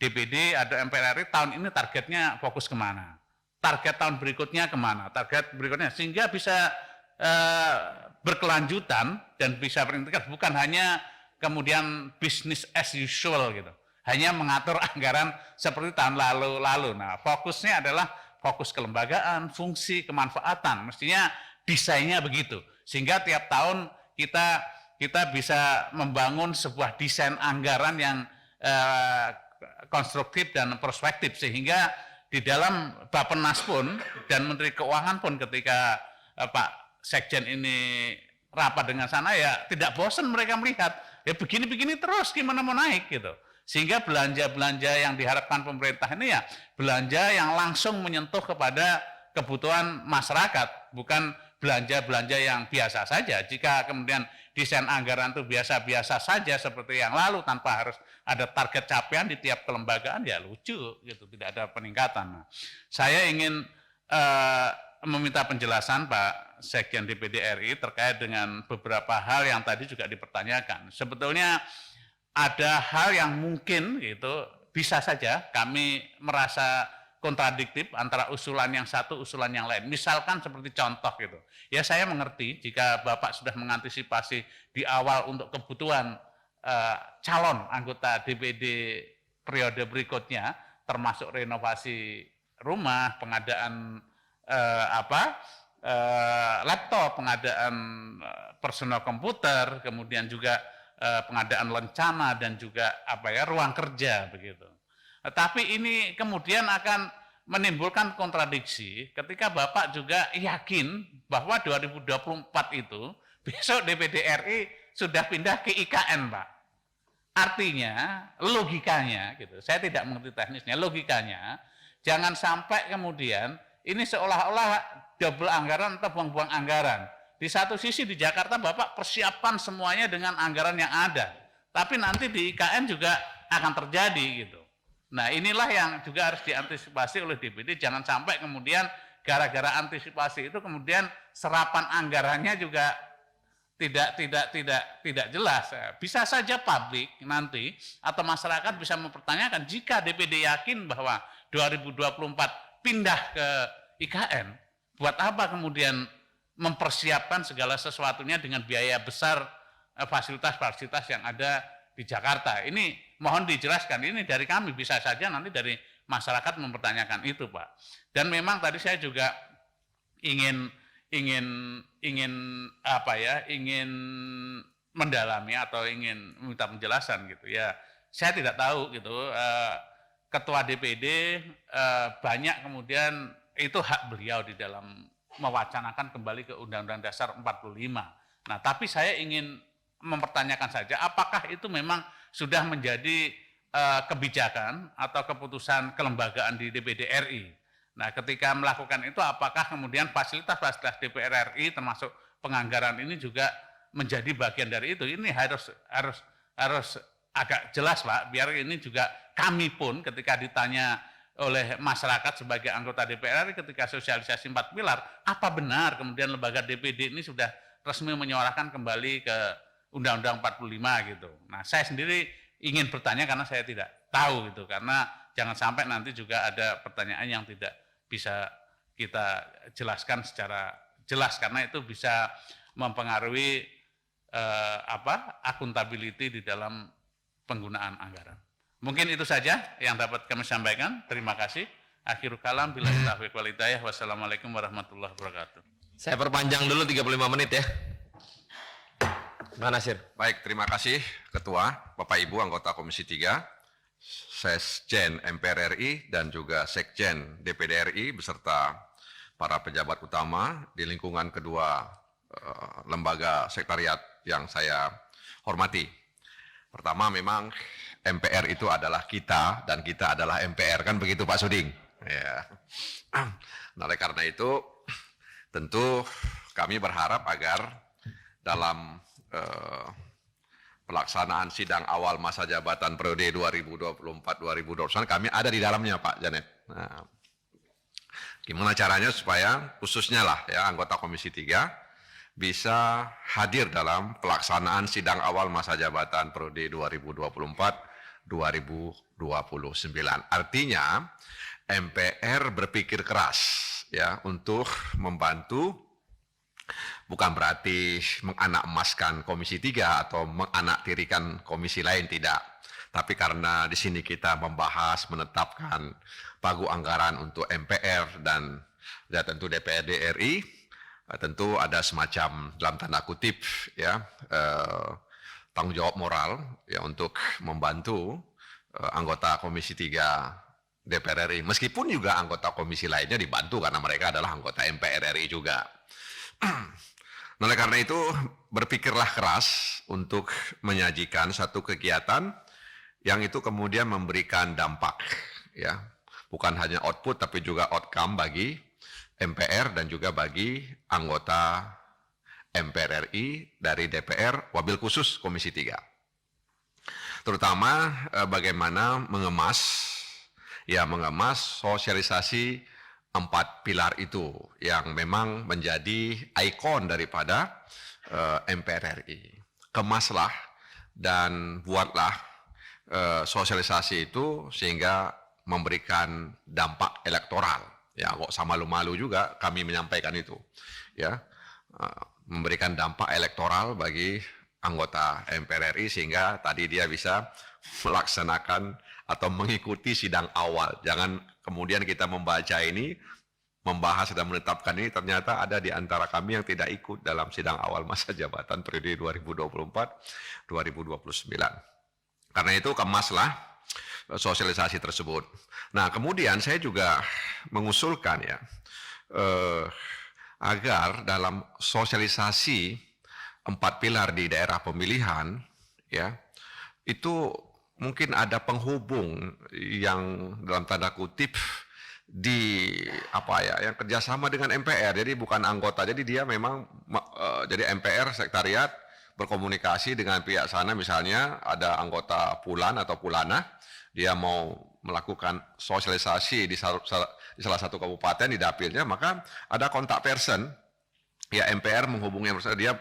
DPD atau MPR RI tahun ini targetnya fokus kemana, target tahun berikutnya kemana, target berikutnya, sehingga bisa berkelanjutan dan bisa berintegrasi, bukan hanya kemudian business as usual gitu, hanya mengatur anggaran seperti tahun lalu. Nah, fokusnya adalah fokus kelembagaan, fungsi, kemanfaatan. Mestinya desainnya begitu, sehingga tiap tahun kita bisa membangun sebuah desain anggaran yang konstruktif dan prospektif, sehingga di dalam Bappenas pun dan Menteri Keuangan pun ketika Pak Sekjen ini rapat dengan sana, ya tidak bosan mereka melihat ya begini-begini terus gimana mau naik gitu. Sehingga belanja-belanja yang diharapkan pemerintah ini ya belanja yang langsung menyentuh kepada kebutuhan masyarakat, bukan belanja-belanja yang biasa saja. Jika kemudian desain anggaran itu biasa-biasa saja seperti yang lalu tanpa harus ada target capaian di tiap kelembagaan, ya lucu gitu, tidak ada peningkatan. Nah, saya ingin meminta penjelasan Pak Sekjen DPD RI terkait dengan beberapa hal yang tadi juga dipertanyakan. Sebetulnya ada hal yang mungkin gitu bisa saja kami merasa kontradiktif antara usulan yang satu, usulan yang lain. Misalkan seperti contoh gitu. Ya saya mengerti jika Bapak sudah mengantisipasi di awal untuk kebutuhan calon anggota DPD periode berikutnya, termasuk renovasi rumah, pengadaan laptop, pengadaan personal komputer, kemudian juga pengadaan lencana dan juga ruang kerja begitu. Tapi ini kemudian akan menimbulkan kontradiksi ketika Bapak juga yakin bahwa 2024 itu besok DPD RI sudah pindah ke IKN, Pak. Artinya, logikanya gitu. Saya tidak mengerti teknisnya, logikanya jangan sampai kemudian ini seolah-olah double anggaran atau buang-buang anggaran. Di satu sisi di Jakarta Bapak persiapan semuanya dengan anggaran yang ada, tapi nanti di IKN juga akan terjadi gitu. Nah inilah yang juga harus diantisipasi oleh DPD, jangan sampai kemudian gara-gara antisipasi itu kemudian serapan anggarannya juga tidak jelas. Bisa saja publik nanti atau masyarakat bisa mempertanyakan jika DPD yakin bahwa 2024 pindah ke IKN, buat apa kemudian mempersiapkan segala sesuatunya dengan biaya besar fasilitas-fasilitas yang ada di Jakarta. Ini mohon dijelaskan, ini dari kami, bisa saja nanti dari masyarakat mempertanyakan itu, Pak. Dan memang tadi saya juga ingin mendalami atau ingin minta penjelasan gitu ya. Saya tidak tahu gitu, ketua DPD banyak kemudian itu hak beliau di dalam mewacanakan kembali ke Undang-Undang Dasar 45. Nah, tapi saya ingin mempertanyakan saja apakah itu memang sudah menjadi kebijakan atau keputusan kelembagaan di DPD RI. Nah, ketika melakukan itu, apakah kemudian fasilitas-fasilitas DPR RI termasuk penganggaran ini juga menjadi bagian dari itu? Ini harus agak jelas, Pak, biar ini juga kami pun ketika ditanya oleh masyarakat sebagai anggota DPR RI ketika sosialisasi 4 pilar, apa benar kemudian lembaga DPD ini sudah resmi menyuarakan kembali ke Undang-Undang 45 gitu. Nah, saya sendiri ingin bertanya karena saya tidak tahu gitu, karena jangan sampai nanti juga ada pertanyaan yang tidak bisa kita jelaskan secara jelas karena itu bisa mempengaruhi akuntability di dalam penggunaan anggaran. Mungkin itu saja yang dapat kami sampaikan. Terima kasih. Akhirul kalam, billahi taufiq wal hidayah. Wassalamualaikum warahmatullahi wabarakatuh. Saya perpanjang dulu 35 menit ya. Gimana, Sir? Baik, terima kasih Ketua, Bapak Ibu anggota Komisi 3, Sesjen MPR RI dan juga Sekjen DPD RI beserta para pejabat utama di lingkungan kedua lembaga sekretariat yang saya hormati. Pertama, memang MPR itu adalah kita dan kita adalah MPR, kan begitu Pak Suding? Ya. Nah, oleh karena itu tentu kami berharap agar dalam pelaksanaan sidang awal masa jabatan periode 2024-2029 kami ada di dalamnya, Pak Janet. Nah, gimana caranya supaya khususnya lah ya anggota Komisi 3 bisa hadir dalam pelaksanaan sidang awal masa jabatan periode 2024-2029. Artinya MPR berpikir keras ya untuk membantu, bukan berarti menganak emaskan Komisi 3 atau menganaktirikan komisi lain, tidak. Tapi karena di sini kita membahas, menetapkan pagu anggaran untuk MPR dan tentu DPRD RI, tentu ada semacam dalam tanda kutip ya tanggung jawab moral ya untuk membantu anggota Komisi 3 DPR RI. Meskipun juga anggota komisi lainnya dibantu karena mereka adalah anggota MPR RI juga. Oleh karena itu, berpikirlah keras untuk menyajikan satu kegiatan yang itu kemudian memberikan dampak, ya, bukan hanya output tapi juga outcome bagi MPR dan juga bagi anggota MPR RI dari DPR, wabil khusus Komisi 3. Terutama bagaimana mengemas sosialisasi 4 pilar itu yang memang menjadi ikon daripada MPR RI. Kemaslah dan buatlah sosialisasi itu sehingga memberikan dampak elektoral. Ya, kok sama malu-malu juga kami menyampaikan itu. Ya, memberikan dampak elektoral bagi anggota MPR RI sehingga tadi dia bisa melaksanakan atau mengikuti sidang awal. Jangan kemudian kita membaca ini, membahas dan menetapkan ini, ternyata ada di antara kami yang tidak ikut dalam sidang awal masa jabatan periode 2024-2029. Karena itu kemaslah sosialisasi tersebut. Nah, kemudian saya juga mengusulkan ya, agar dalam sosialisasi 4 pilar di daerah pemilihan, ya, itu mungkin ada penghubung yang dalam tanda kutip yang kerjasama dengan MPR, jadi bukan anggota, jadi dia memang jadi MPR sekretariat berkomunikasi dengan pihak sana, misalnya ada anggota Pulan atau Pulana, dia mau melakukan sosialisasi di salah satu kabupaten di dapilnya, maka ada kontak person, ya MPR menghubungi dia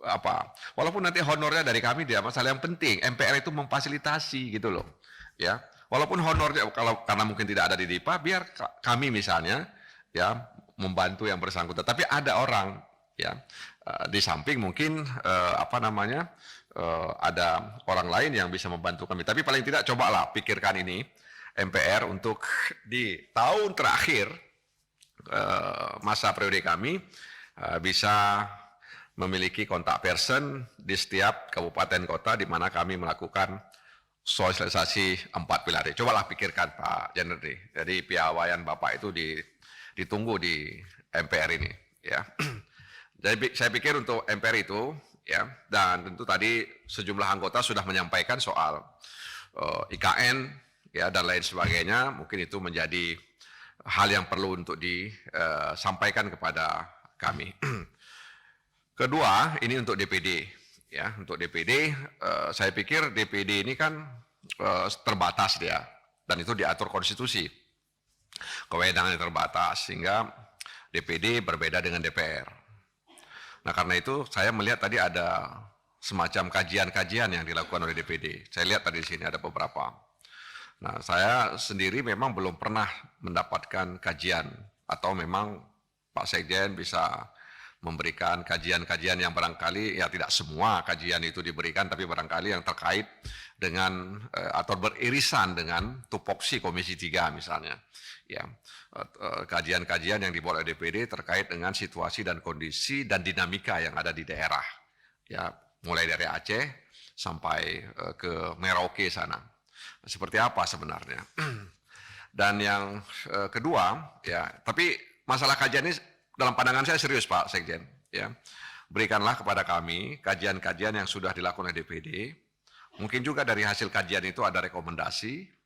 apa, walaupun nanti honornya dari kami dia masalah, yang penting MPR itu memfasilitasi gitu loh, ya. Walaupun honornya kalau karena mungkin tidak ada di DIPA, biar kami misalnya ya membantu yang bersangkutan. Tapi ada orang ya di samping mungkin ada orang lain yang bisa membantu kami. Tapi paling tidak cobalah pikirkan ini MPR untuk di tahun terakhir masa periode kami bisa memiliki kontak person di setiap kabupaten kota di mana kami melakukan sosialisasi 4 pilar. Cobalah pikirkan Pak Jenderal. Jadi piawaian Bapak itu ditunggu di MPR ini ya. Jadi saya pikir untuk MPR itu ya, dan tentu tadi sejumlah anggota sudah menyampaikan soal IKN ya dan lain sebagainya, mungkin itu menjadi hal yang perlu untuk disampaikan kepada kami. Kedua, ini untuk DPD. Ya, untuk DPD, saya pikir DPD ini kan terbatas dia, dan itu diatur konstitusi. Kewenangannya terbatas, sehingga DPD berbeda dengan DPR. Nah, karena itu saya melihat tadi ada semacam kajian-kajian yang dilakukan oleh DPD. Saya lihat tadi di sini ada beberapa. Nah, saya sendiri memang belum pernah mendapatkan kajian, atau memang Pak Sekjen bisa memberikan kajian-kajian yang barangkali ya tidak semua kajian itu diberikan, tapi barangkali yang terkait dengan atau beririsan dengan tupoksi Komisi 3 misalnya. Ya, kajian-kajian yang dibuat oleh DPD terkait dengan situasi dan kondisi dan dinamika yang ada di daerah. Ya, mulai dari Aceh sampai ke Merauke sana. Seperti apa sebenarnya? Dan yang kedua, ya, tapi masalah kajian ini dalam pandangan saya serius Pak Sekjen, ya. Berikanlah kepada kami kajian-kajian yang sudah dilakukan oleh DPD. Mungkin juga dari hasil kajian itu ada rekomendasi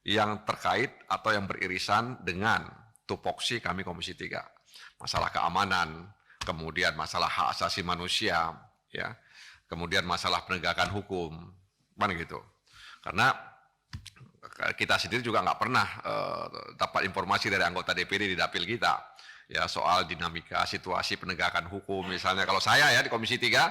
yang terkait atau yang beririsan dengan tupoksi kami Komisi 3. Masalah keamanan, kemudian masalah hak asasi manusia, ya. Kemudian masalah penegakan hukum, mana gitu. Karena kita sendiri juga nggak pernah dapat informasi dari anggota DPD di dapil kita. Ya, soal dinamika situasi penegakan hukum misalnya. Kalau saya ya di Komisi 3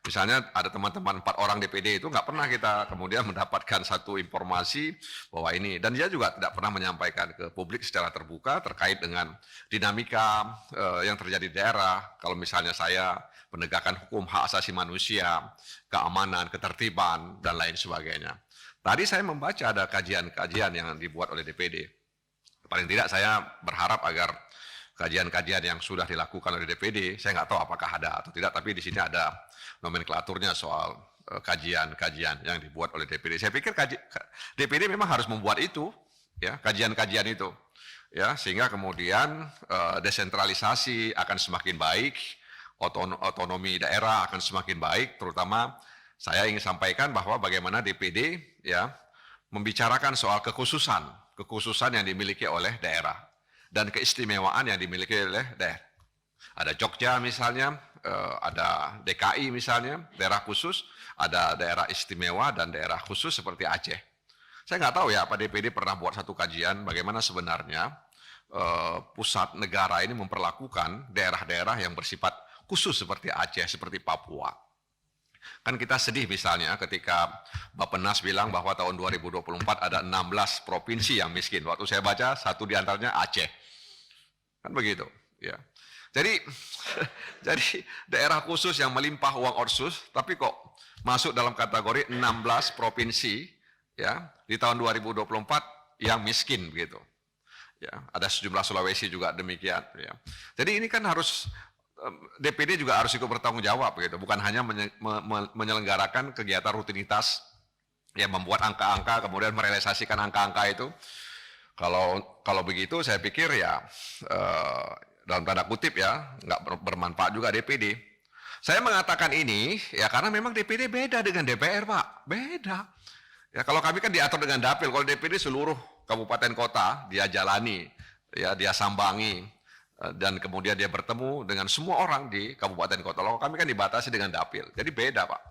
misalnya ada teman-teman 4 orang DPD itu nggak pernah kita kemudian mendapatkan satu informasi bahwa ini, dan dia juga tidak pernah menyampaikan ke publik secara terbuka terkait dengan dinamika yang terjadi di daerah. Kalau misalnya saya penegakan hukum, hak asasi manusia, keamanan, ketertiban dan lain sebagainya. Tadi saya membaca ada kajian-kajian yang dibuat oleh DPD. Paling tidak saya berharap agar kajian-kajian yang sudah dilakukan oleh DPD, saya nggak tahu apakah ada atau tidak, tapi di sini ada nomenklaturnya soal kajian-kajian yang dibuat oleh DPD. Saya pikir DPD memang harus membuat itu, ya, kajian-kajian itu, ya, sehingga kemudian desentralisasi akan semakin baik, otonomi daerah akan semakin baik. Terutama saya ingin sampaikan bahwa bagaimana DPD ya membicarakan soal kekhususan yang dimiliki oleh daerah dan keistimewaan yang dimiliki oleh daerah. Ada Jogja misalnya, ada DKI misalnya, daerah khusus, ada daerah istimewa dan daerah khusus seperti Aceh. Saya nggak tahu ya, Pak DPD pernah buat satu kajian bagaimana sebenarnya pusat negara ini memperlakukan daerah-daerah yang bersifat khusus seperti Aceh, seperti Papua. Kan kita sedih misalnya ketika Bappenas bilang bahwa tahun 2024 ada 16 provinsi yang miskin. Waktu saya baca, satu di antaranya Aceh. Kan begitu, ya. Jadi daerah khusus yang melimpah uang otsus, tapi kok masuk dalam kategori 16 provinsi ya di tahun 2024 yang miskin begitu. Ya, ada sejumlah Sulawesi juga demikian, ya. Jadi ini kan harus DPD juga harus ikut bertanggung jawab begitu, bukan hanya menyelenggarakan kegiatan rutinitas yang membuat angka-angka kemudian merealisasikan angka-angka itu. Kalau begitu saya pikir ya dalam tanda kutip ya nggak bermanfaat juga DPD. Saya mengatakan ini ya karena memang DPD beda dengan DPR Pak, beda. Ya kalau kami kan diatur dengan dapil, kalau DPD seluruh kabupaten kota dia jalani, ya dia sambangi dan kemudian dia bertemu dengan semua orang di kabupaten kota. Kalau kami kan dibatasi dengan dapil, jadi beda Pak.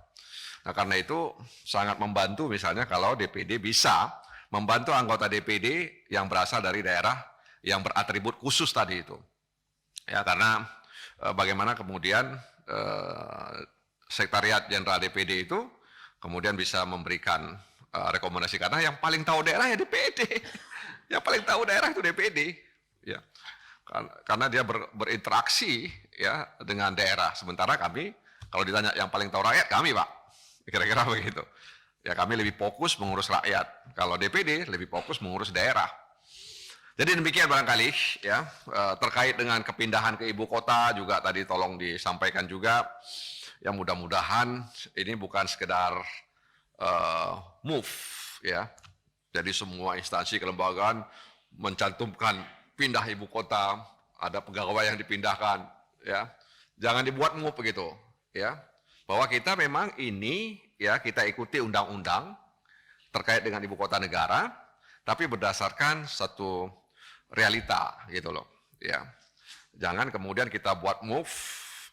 Nah karena itu sangat membantu misalnya kalau DPD bisa membantu anggota DPD yang berasal dari daerah yang beratribut khusus tadi itu. Ya, karena bagaimana kemudian Sekretariat Jenderal DPD itu kemudian bisa memberikan rekomendasi, karena yang paling tahu daerah ya DPD. Yang paling tahu daerah itu DPD. Ya. Karena dia berinteraksi ya dengan daerah. Sementara kami kalau ditanya yang paling tahu rakyat, kami Pak. Kira-kira begitu. Ya, kami lebih fokus mengurus rakyat. Kalau DPD lebih fokus mengurus daerah. Jadi demikian barangkali ya, terkait dengan kepindahan ke ibu kota juga tadi tolong disampaikan juga. Ya, mudah-mudahan ini bukan sekedar move ya. Jadi semua instansi kelembagaan mencantumkan pindah ibu kota, ada pegawai yang dipindahkan ya. Jangan dibuat move begitu ya. Bahwa kita memang ini ya, kita ikuti undang-undang terkait dengan ibu kota negara, tapi berdasarkan satu realita gitu loh ya. Jangan kemudian kita buat move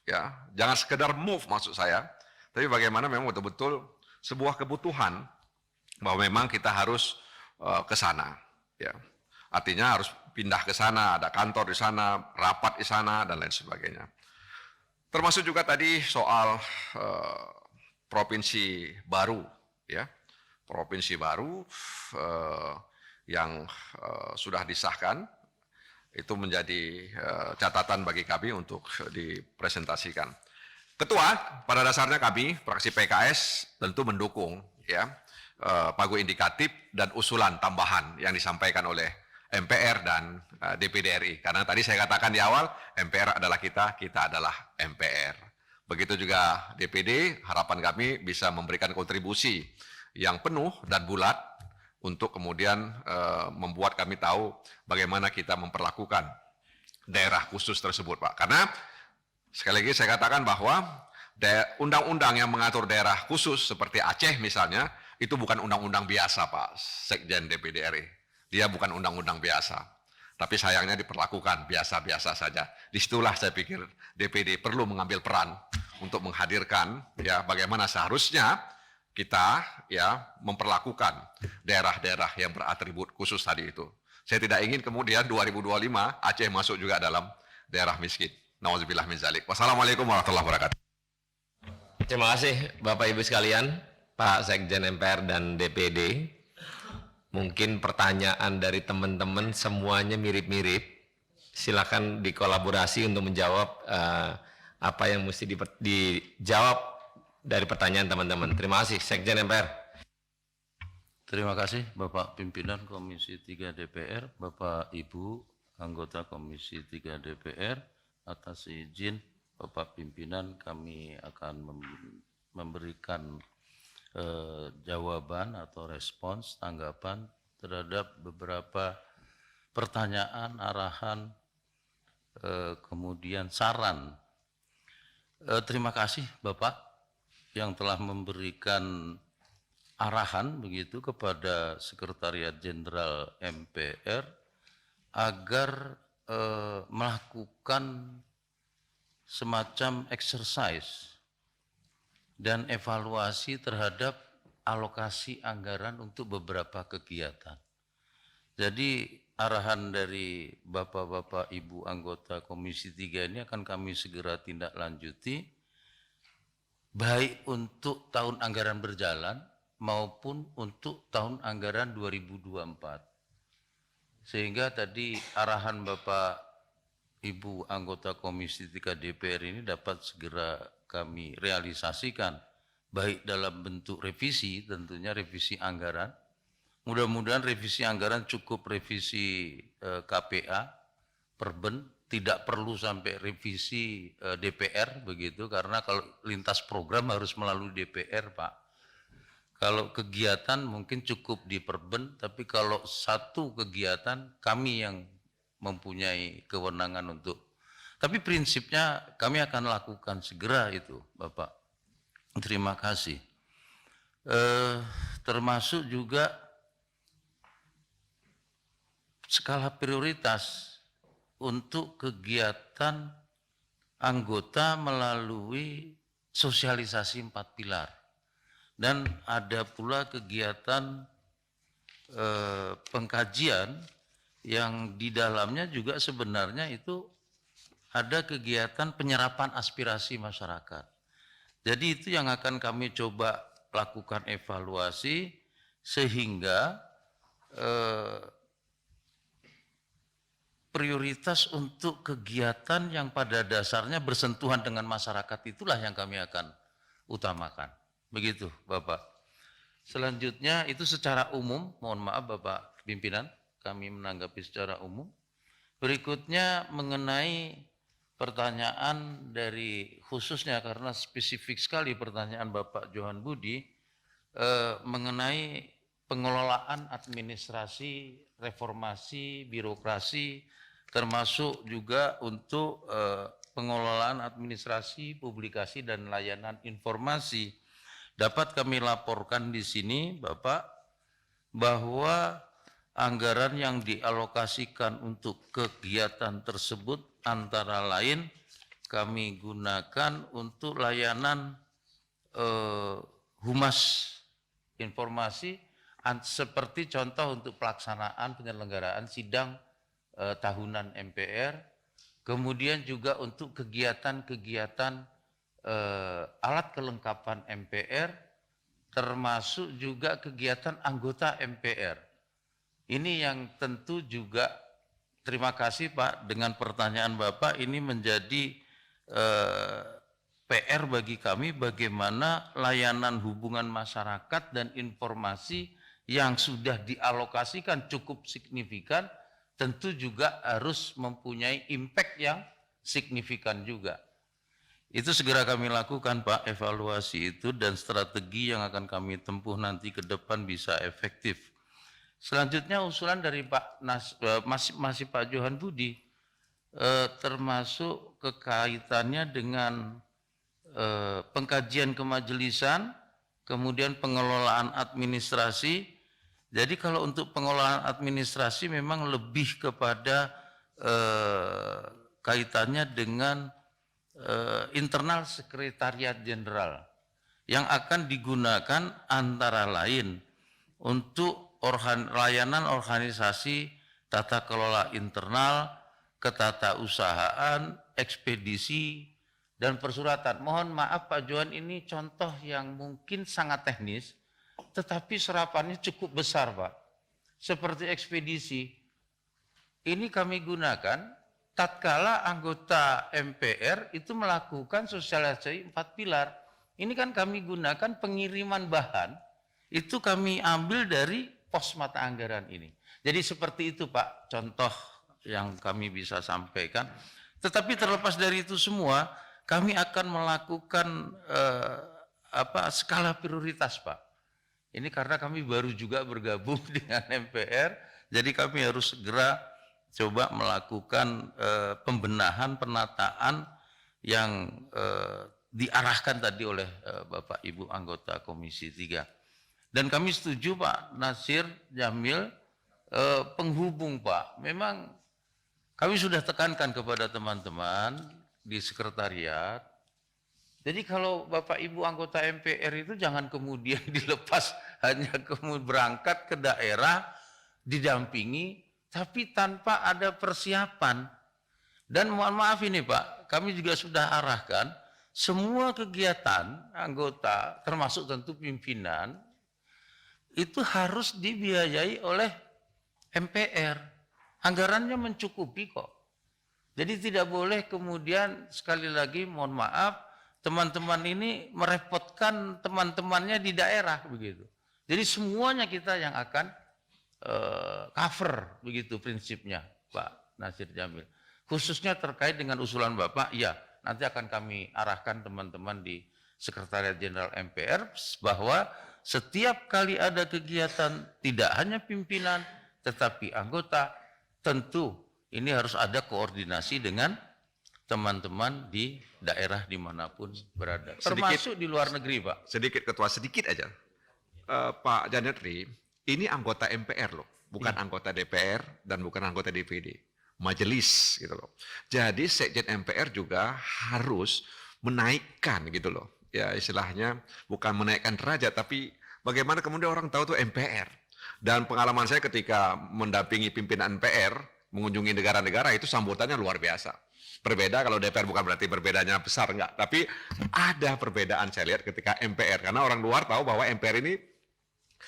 ya, jangan sekedar move maksud saya, tapi bagaimana memang betul-betul sebuah kebutuhan bahwa memang kita harus ke sana ya. Artinya harus pindah ke sana, ada kantor di sana, rapat di sana dan lain sebagainya. Termasuk juga tadi soal provinsi baru ya. Provinsi baru yang sudah disahkan itu menjadi catatan bagi kami untuk dipresentasikan. Ketua, pada dasarnya kami fraksi PKS tentu mendukung ya pagu indikatif dan usulan tambahan yang disampaikan oleh MPR dan DPD RI. Karena tadi saya katakan di awal, MPR adalah kita adalah MPR. Begitu juga DPD, harapan kami bisa memberikan kontribusi yang penuh dan bulat untuk kemudian membuat kami tahu bagaimana kita memperlakukan daerah khusus tersebut, Pak. Karena sekali lagi saya katakan bahwa undang-undang yang mengatur daerah khusus seperti Aceh misalnya, itu bukan undang-undang biasa, Pak Sekjen DPD RI. Dia bukan undang-undang biasa. Tapi sayangnya diperlakukan biasa-biasa saja. Disitulah saya pikir DPD perlu mengambil peran untuk menghadirkan ya bagaimana seharusnya kita ya memperlakukan daerah-daerah yang beratribut khusus tadi itu. Saya tidak ingin kemudian 2025 Aceh masuk juga dalam daerah miskin. Nauzubillah min zalik. Wassalamualaikum warahmatullahi wabarakatuh. Terima kasih Bapak Ibu sekalian, Pak Sekjen MPR dan DPD. Mungkin pertanyaan dari teman-teman semuanya mirip-mirip. Silakan dikolaborasi untuk menjawab apa yang mesti dijawab dari pertanyaan teman-teman. Terima kasih, Sekjen MPR. Terima kasih Bapak Pimpinan Komisi 3 DPR, Bapak Ibu anggota Komisi 3 DPR, atas izin Bapak Pimpinan kami akan memberikan jawaban atau respons, tanggapan terhadap beberapa pertanyaan, arahan, kemudian saran. Terima kasih Bapak yang telah memberikan arahan begitu kepada Sekretariat Jenderal MPR agar melakukan semacam exercise dan evaluasi terhadap alokasi anggaran untuk beberapa kegiatan. Jadi arahan dari Bapak-Bapak Ibu anggota Komisi 3 ini akan kami segera tindak lanjuti, baik untuk tahun anggaran berjalan maupun untuk tahun anggaran 2024. Sehingga tadi arahan Bapak Ibu anggota Komisi 3 DPR ini dapat segera kami realisasikan, baik dalam bentuk revisi, tentunya revisi anggaran. Mudah-mudahan revisi anggaran cukup revisi KPA, Perben, tidak perlu sampai revisi DPR begitu, karena kalau lintas program harus melalui DPR, Pak. Kalau kegiatan mungkin cukup di Perben, tapi kalau satu kegiatan kami yang mempunyai kewenangan untuk. Tapi prinsipnya kami akan lakukan segera itu, Bapak. Terima kasih. Termasuk juga skala prioritas untuk kegiatan anggota melalui sosialisasi 4 pilar. Dan ada pula kegiatan pengkajian yang di dalamnya juga sebenarnya itu ada kegiatan penyerapan aspirasi masyarakat. Jadi itu yang akan kami coba lakukan evaluasi sehingga prioritas untuk kegiatan yang pada dasarnya bersentuhan dengan masyarakat itulah yang kami akan utamakan. Begitu Bapak. Selanjutnya itu secara umum, mohon maaf Bapak Pimpinan, kami menanggapi secara umum. Berikutnya mengenai pertanyaan dari khususnya karena spesifik sekali pertanyaan Bapak Johan Budi mengenai pengelolaan administrasi, reformasi, birokrasi, termasuk juga untuk pengelolaan administrasi, publikasi dan layanan informasi. Dapat kami laporkan di sini Bapak bahwa anggaran yang dialokasikan untuk kegiatan tersebut antara lain kami gunakan untuk layanan humas informasi seperti contoh untuk pelaksanaan penyelenggaraan sidang tahunan MPR, kemudian juga untuk kegiatan-kegiatan alat kelengkapan MPR, termasuk juga kegiatan anggota MPR. Ini yang tentu juga terima kasih Pak dengan pertanyaan Bapak ini menjadi PR bagi kami bagaimana layanan hubungan masyarakat dan informasi yang sudah dialokasikan cukup signifikan tentu juga harus mempunyai impact yang signifikan juga. Itu segera kami lakukan Pak, evaluasi itu dan strategi yang akan kami tempuh nanti ke depan bisa efektif. Selanjutnya usulan dari Pak masih Pak Johan Budi termasuk kekaitannya dengan pengkajian kemajelisan, kemudian pengelolaan administrasi. Jadi kalau untuk pengelolaan administrasi memang lebih kepada kaitannya dengan internal sekretariat jenderal yang akan digunakan antara lain untuk layanan organisasi tata kelola internal, ketatausahaan, ekspedisi, dan persuratan. Mohon maaf Pak Johan, ini contoh yang mungkin sangat teknis, tetapi serapannya cukup besar Pak. Seperti ekspedisi, ini kami gunakan tatkala anggota MPR itu melakukan sosialisasi 4 pilar. Ini kan kami gunakan pengiriman bahan, itu kami ambil dari pos mata anggaran ini. Jadi seperti itu Pak, contoh yang kami bisa sampaikan. Tetapi terlepas dari itu semua, kami akan melakukan skala prioritas Pak. Ini karena kami baru juga bergabung dengan MPR, jadi kami harus segera coba melakukan pembenahan, penataan yang diarahkan tadi oleh Bapak Ibu anggota Komisi 3. Dan kami setuju Pak Nasir Jamil, penghubung Pak. Memang kami sudah tekankan kepada teman-teman di sekretariat. Jadi kalau Bapak Ibu anggota MPR itu jangan kemudian dilepas hanya kemudian berangkat ke daerah, didampingi, tapi tanpa ada persiapan. Dan mohon maaf ini Pak, kami juga sudah arahkan semua kegiatan anggota, termasuk tentu pimpinan, itu harus dibiayai oleh MPR. Anggarannya mencukupi kok. Jadi tidak boleh kemudian sekali lagi mohon maaf teman-teman ini merepotkan teman-temannya di daerah begitu. Jadi semuanya kita yang akan cover begitu prinsipnya Pak Nasir Jamil. Khususnya terkait dengan usulan Bapak, ya nanti akan kami arahkan teman-teman di Sekretariat Jenderal MPR bahwa setiap kali ada kegiatan tidak hanya pimpinan tetapi anggota, tentu ini harus ada koordinasi dengan teman-teman di daerah dimanapun berada. Termasuk di luar negeri Pak. Sedikit Ketua, sedikit aja. Pak Janetri, ini anggota MPR loh, bukan anggota DPR dan bukan anggota DPD. Majelis gitu loh. Jadi Sekjen MPR juga harus menaikkan gitu loh. Ya istilahnya bukan menaikkan derajat, tapi bagaimana kemudian orang tahu tuh MPR. Dan pengalaman saya ketika mendampingi pimpinan MPR, mengunjungi negara-negara itu sambutannya luar biasa. Berbeda kalau DPR bukan berarti berbedanya besar, enggak. Tapi ada perbedaan saya lihat ketika MPR. Karena orang luar tahu bahwa MPR ini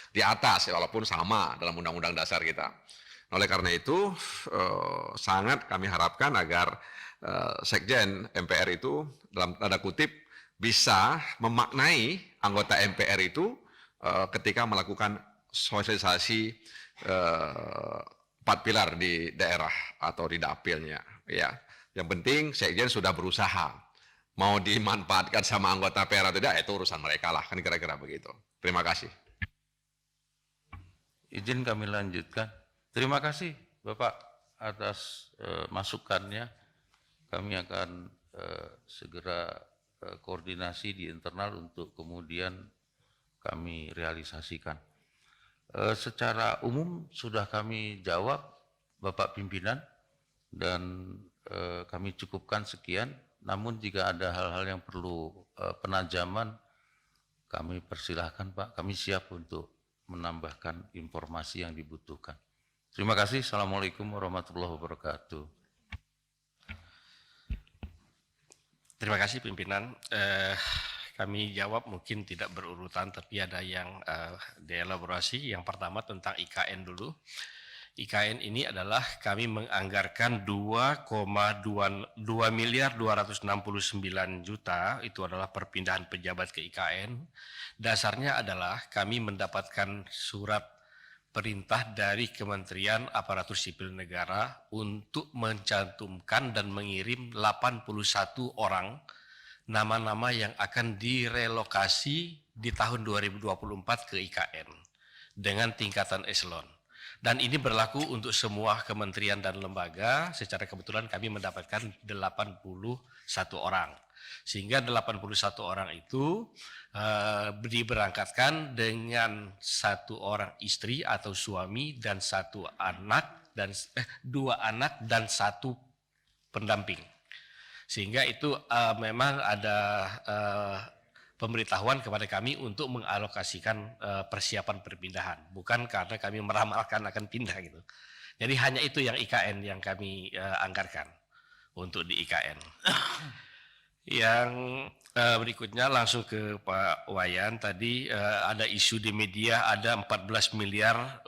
di atas, walaupun sama dalam undang-undang dasar kita. Oleh karena itu, sangat kami harapkan agar Sekjen MPR itu dalam tanda kutip bisa memaknai anggota MPR itu ketika melakukan sosialisasi 4 pilar di daerah atau di dapilnya. Ya, yang penting Sekjen sudah berusaha. Mau dimanfaatkan sama anggota PR atau tidak, itu urusan mereka lah, kan kira-kira begitu. Terima kasih. Izin kami lanjutkan. Terima kasih Bapak atas masukannya. Kami akan segera koordinasi di internal untuk kemudian kami realisasikan. Secara umum sudah kami jawab Bapak Pimpinan dan kami cukupkan sekian. Namun jika ada hal-hal yang perlu penajaman, kami persilahkan Pak. Kami siap untuk menambahkan informasi yang dibutuhkan. Terima kasih. Assalamualaikum warahmatullahi wabarakatuh. Terima kasih pimpinan. Kami jawab mungkin tidak berurutan, tapi ada yang dielaborasi. Yang pertama tentang IKN dulu. IKN ini adalah kami menganggarkan 2,269 juta, itu adalah perpindahan pejabat ke IKN. Dasarnya adalah kami mendapatkan surat perintah dari Kementerian Aparatur Sipil Negara untuk mencantumkan dan mengirim 81 orang nama-nama yang akan direlokasi di tahun 2024 ke IKN dengan tingkatan eselon. Dan ini berlaku untuk semua kementerian dan lembaga. Secara kebetulan kami mendapatkan 81 orang. Sehingga 81 orang itu diberangkatkan dengan 1 orang istri atau suami dan 1 anak dan 2 anak dan 1 pendamping. Sehingga itu memang ada pemberitahuan kepada kami untuk mengalokasikan persiapan perpindahan, bukan karena kami meramalkan akan pindah gitu. Jadi hanya itu yang IKN yang kami anggarkan untuk di IKN. Yang berikutnya langsung ke Pak Wayan, tadi ada isu di media ada 14 miliar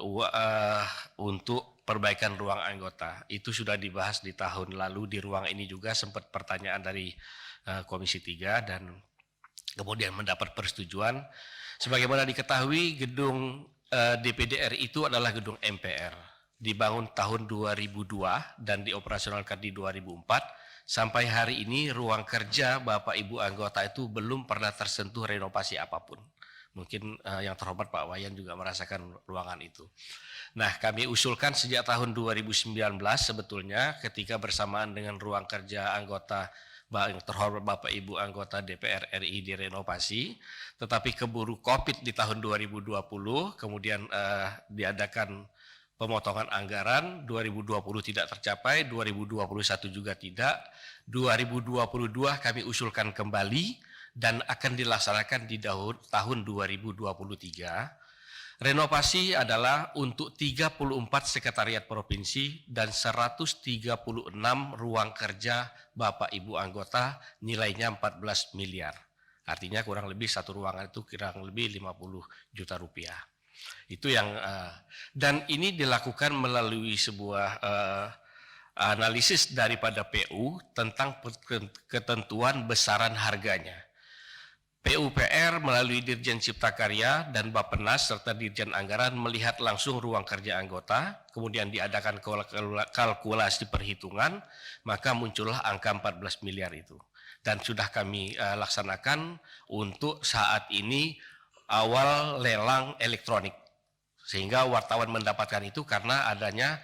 untuk perbaikan ruang anggota. Itu sudah dibahas di tahun lalu, di ruang ini juga sempat pertanyaan dari Komisi 3 dan kemudian mendapat persetujuan. Sebagaimana diketahui, gedung DPD RI itu adalah gedung MPR. Dibangun tahun 2002 dan dioperasionalkan di 2004. Sampai hari ini ruang kerja Bapak Ibu anggota itu belum pernah tersentuh renovasi apapun. Mungkin yang terhormat Pak Wayan juga merasakan ruangan itu. Nah, kami usulkan sejak tahun 2019 sebetulnya ketika bersamaan dengan ruang kerja anggota yang terhormat Bapak Ibu anggota DPR RI direnovasi, tetapi keburu COVID di tahun 2020, kemudian diadakan pemotongan anggaran, 2020 tidak tercapai, 2021 juga tidak, 2022 kami usulkan kembali dan akan dilaksanakan di tahun 2023. Renovasi adalah untuk 34 sekretariat provinsi dan 136 ruang kerja Bapak Ibu anggota, nilainya 14 miliar. Artinya kurang lebih satu ruangan itu kurang lebih 50 juta rupiah. Itu yang dan ini dilakukan melalui sebuah analisis daripada PU tentang ketentuan besaran harganya. PUPR melalui Dirjen Cipta Karya dan Bappenas serta Dirjen Anggaran melihat langsung ruang kerja anggota, kemudian diadakan kalkulasi perhitungan, maka muncullah angka 14 miliar itu. Dan sudah kami laksanakan untuk saat ini awal lelang elektronik. Sehingga wartawan mendapatkan itu karena adanya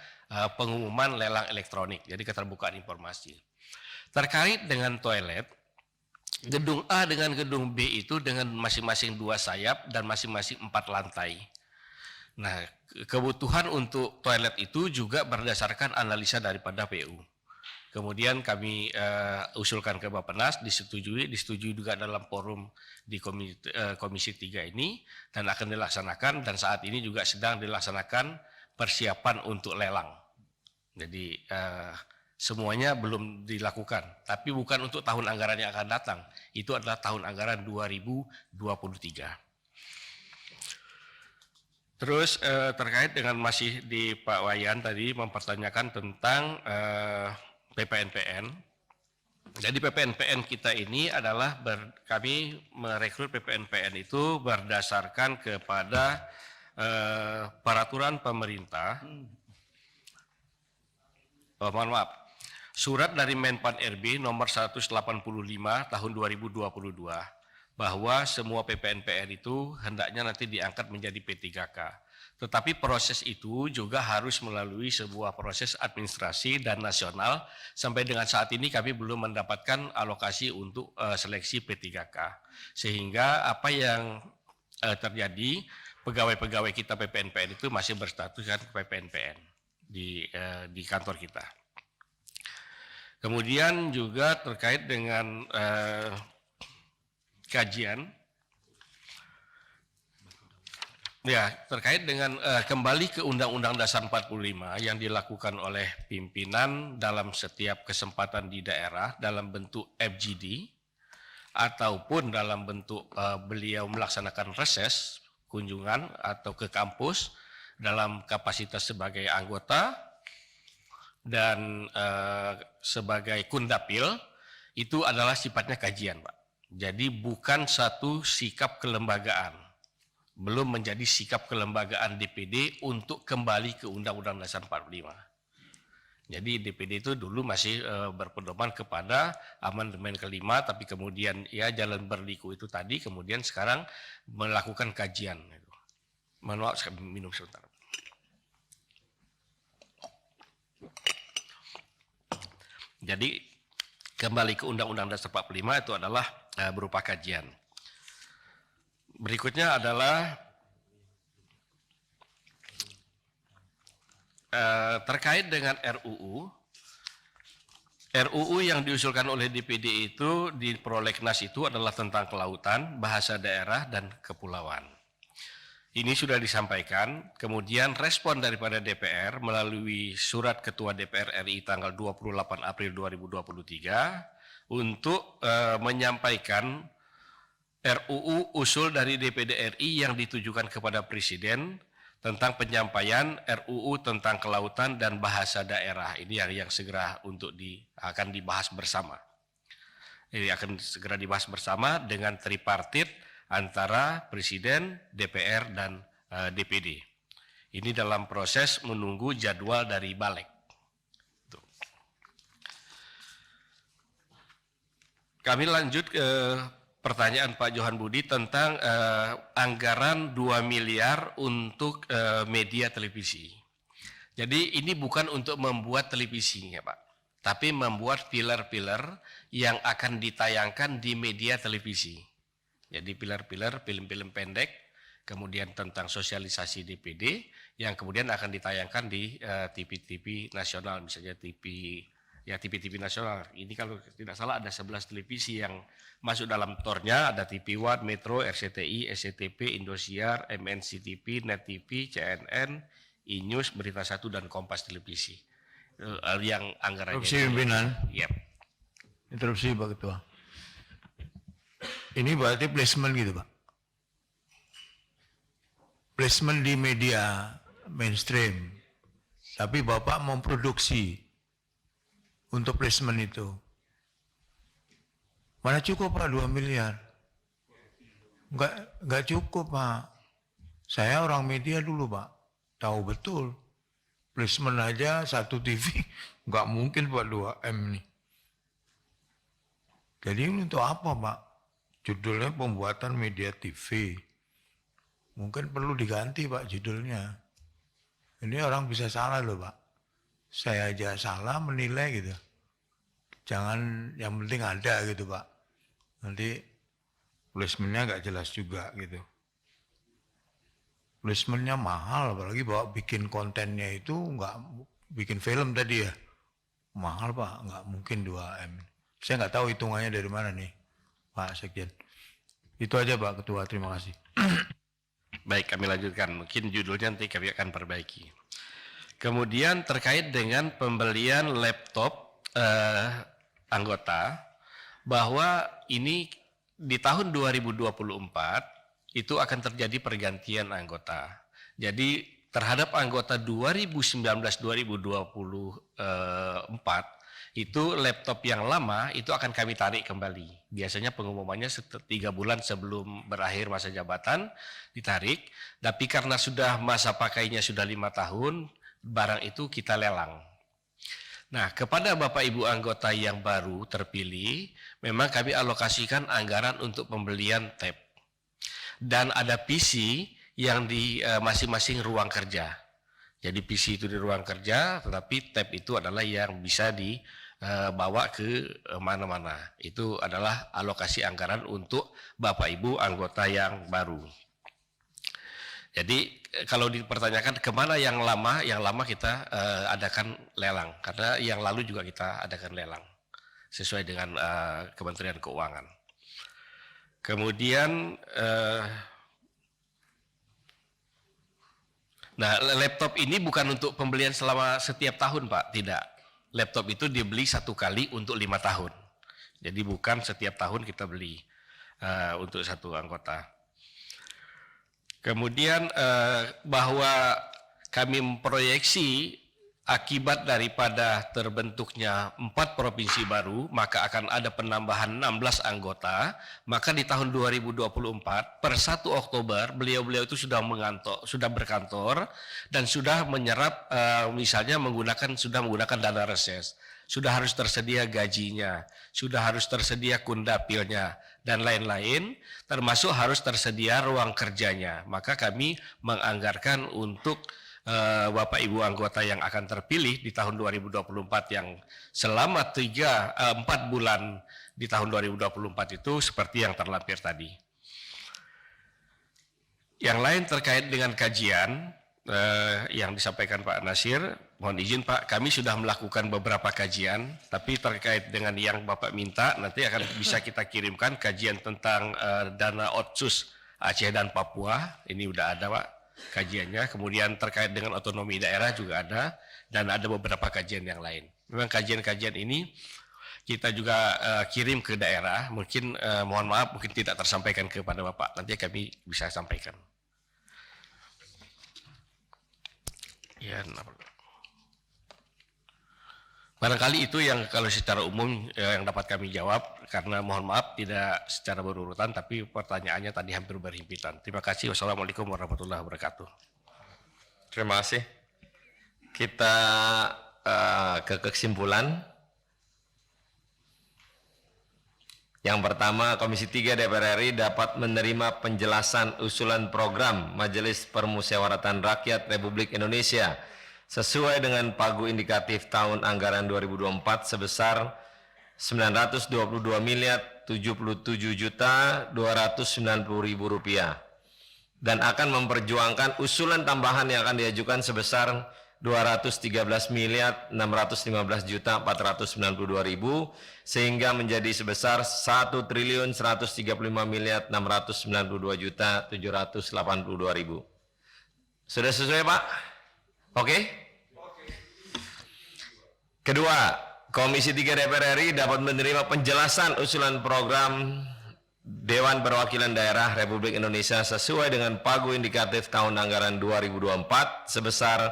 pengumuman lelang elektronik, jadi keterbukaan informasi. Terkait dengan toilet, gedung A dengan gedung B itu dengan masing-masing 2 sayap dan masing-masing 4 lantai. Nah, kebutuhan untuk toilet itu juga berdasarkan analisa daripada PU. Kemudian kami usulkan ke Bappenas, disetujui juga dalam forum di Komisi 3 ini, dan akan dilaksanakan, dan saat ini juga sedang dilaksanakan persiapan untuk lelang. Jadi semuanya belum dilakukan, tapi bukan untuk tahun anggaran yang akan datang, itu adalah tahun anggaran 2023. Terus terkait dengan masih di Pak Wayan tadi mempertanyakan tentang PPNPN. Jadi PPNPN kita ini adalah kami merekrut PPNPN itu berdasarkan kepada peraturan pemerintah. Mohon maaf. Surat dari Menpan RB nomor 185 tahun 2022 bahwa semua PPNPN itu hendaknya nanti diangkat menjadi P3K. Tetapi proses itu juga harus melalui sebuah proses administrasi dan nasional. Sampai dengan saat ini kami belum mendapatkan alokasi untuk seleksi P3K. Sehingga apa yang terjadi, pegawai-pegawai kita PPNPN itu masih berstatus kan PPNPN di kantor kita. Kemudian juga terkait dengan kajian, ya terkait dengan kembali ke Undang-Undang Dasar 45 yang dilakukan oleh pimpinan dalam setiap kesempatan di daerah dalam bentuk FGD ataupun dalam bentuk beliau melaksanakan reses, kunjungan atau ke kampus dalam kapasitas sebagai anggota dan sebagai kundapil, itu adalah sifatnya kajian, Pak. Jadi bukan satu sikap kelembagaan, belum menjadi sikap kelembagaan DPD untuk kembali ke Undang-Undang Dasar 45. Jadi DPD itu dulu masih berpedoman kepada amandemen kelima, tapi kemudian ya jalan berliku itu tadi, kemudian sekarang melakukan kajian. Mohon maaf, saya minum sebentar. Jadi kembali ke Undang-Undang Dasar 45 itu adalah berupa kajian. Berikutnya adalah terkait dengan RUU. RUU yang diusulkan oleh DPD itu di Prolegnas itu adalah tentang kelautan, bahasa daerah, dan kepulauan. Ini sudah disampaikan, kemudian respon daripada DPR melalui surat Ketua DPR RI tanggal 28 April 2023 untuk menyampaikan RUU usul dari DPD RI yang ditujukan kepada Presiden tentang penyampaian RUU tentang kelautan dan bahasa daerah. Ini yang segera untuk akan dibahas bersama. Ini akan segera dibahas bersama dengan tripartit antara Presiden, DPR, dan DPD. Ini dalam proses menunggu jadwal dari Balik. Tuh. Kami lanjut ke pertanyaan Pak Johan Budi tentang anggaran 2 miliar untuk media televisi. Jadi ini bukan untuk membuat televisi ya Pak, tapi membuat pilar-pilar yang akan ditayangkan di media televisi. Jadi pilar-pilar film-film pendek, kemudian tentang sosialisasi DPD, yang kemudian akan ditayangkan di TV-TV nasional, misalnya TV nasional. Ini kalau tidak salah ada 11 televisi yang masuk dalam tornya, ada TV One, Metro, RCTI, SCTV, Indosiar, MNC TV, Net TV, CNN, iNews, Berita Satu, dan Kompas Televisi. Yang anggarannya. Interupsi pimpinan. Yep. Interupsi Pak Ketua. Ini berarti placement gitu Pak. Placement di media mainstream. Tapi Bapak memproduksi untuk placement itu. Mana cukup Pak 2 miliar? Enggak cukup Pak. Saya orang media dulu Pak. Tahu betul. Placement aja 1 TV. Enggak mungkin Pak 2M nih. Jadi ini untuk apa Pak? Judulnya pembuatan media TV. Mungkin perlu diganti Pak judulnya. Ini orang bisa salah loh Pak. Saya aja salah menilai gitu. Jangan yang penting ada gitu Pak. Nanti placementnya nggak jelas juga gitu. Placementnya mahal, apalagi bawa bikin kontennya itu nggak bikin film tadi ya. mahal Pak, nggak mungkin 2M. Saya nggak tahu hitungannya dari mana nih Pak Sekjen. Itu aja Pak Ketua, terima kasih. Baik, kami lanjutkan. Mungkin judulnya nanti kami akan perbaiki. Kemudian terkait dengan pembelian laptop anggota, bahwa ini di tahun 2024 itu akan terjadi pergantian anggota. Jadi terhadap anggota 2019-2024 itu laptop yang lama itu akan kami tarik kembali. Biasanya pengumumannya 3 bulan sebelum berakhir masa jabatan ditarik. Tapi karena sudah masa pakainya sudah 5 tahun, barang itu kita lelang. Nah, kepada Bapak Ibu anggota yang baru terpilih, memang kami alokasikan anggaran untuk pembelian tab. Dan ada PC yang di masing-masing ruang kerja. Jadi PC itu di ruang kerja, tetapi tab itu adalah yang bisa dibawa ke mana-mana. Itu adalah alokasi anggaran untuk Bapak Ibu anggota yang baru. Jadi kalau dipertanyakan kemana yang lama kita adakan lelang. Karena yang lalu juga kita adakan lelang. Sesuai dengan Kementerian Keuangan. Kemudian, nah laptop ini bukan untuk pembelian selama setiap tahun Pak, tidak. Laptop itu dibeli 1 kali untuk 5 tahun. Jadi bukan setiap tahun kita beli untuk 1 anggota. Kemudian bahwa kami memproyeksi akibat daripada terbentuknya 4 provinsi baru, maka akan ada penambahan 16 anggota, maka di tahun 2024 per 1 Oktober beliau-beliau itu sudah berkantor dan sudah menyerap misalnya sudah menggunakan dana reses, sudah harus tersedia gajinya, sudah harus tersedia kundapilnya dan lain-lain, termasuk harus tersedia ruang kerjanya. Maka kami menganggarkan untuk Bapak Ibu anggota yang akan terpilih di tahun 2024 yang selama 4 bulan di tahun 2024 itu seperti yang terlampir tadi. Yang lain terkait dengan kajian yang disampaikan Pak Nasir, mohon izin Pak, kami sudah melakukan beberapa kajian, tapi terkait dengan yang Bapak minta nanti akan bisa kita kirimkan kajian tentang dana otsus Aceh dan Papua, ini udah ada Pak kajiannya, kemudian terkait dengan otonomi daerah juga ada, dan ada beberapa kajian yang lain. Memang kajian-kajian ini kita juga kirim ke daerah, mungkin mohon maaf mungkin tidak tersampaikan kepada Bapak, nanti kami bisa sampaikan. Ya, barangkali itu yang kalau secara umum yang dapat kami jawab, karena mohon maaf tidak secara berurutan, tapi pertanyaannya tadi hampir berhimpitan. Terima kasih. Wassalamualaikum warahmatullahi wabarakatuh. Terima kasih. Kita ke kesimpulan. Yang pertama, Komisi 3 DPR RI dapat menerima penjelasan usulan program Majelis Permusyawaratan Rakyat Republik Indonesia sesuai dengan pagu indikatif tahun anggaran 2024 sebesar Rp922.077.290.000 dan akan memperjuangkan usulan tambahan yang akan diajukan sebesar Rp213.415.492.000 sehingga menjadi sebesar Rp1.135.692.782.000. Sudah sesuai Pak? Oke? Kedua, Komisi 3 DPR RI dapat menerima penjelasan usulan program Dewan Perwakilan Daerah Republik Indonesia sesuai dengan pagu indikatif tahun anggaran 2024 sebesar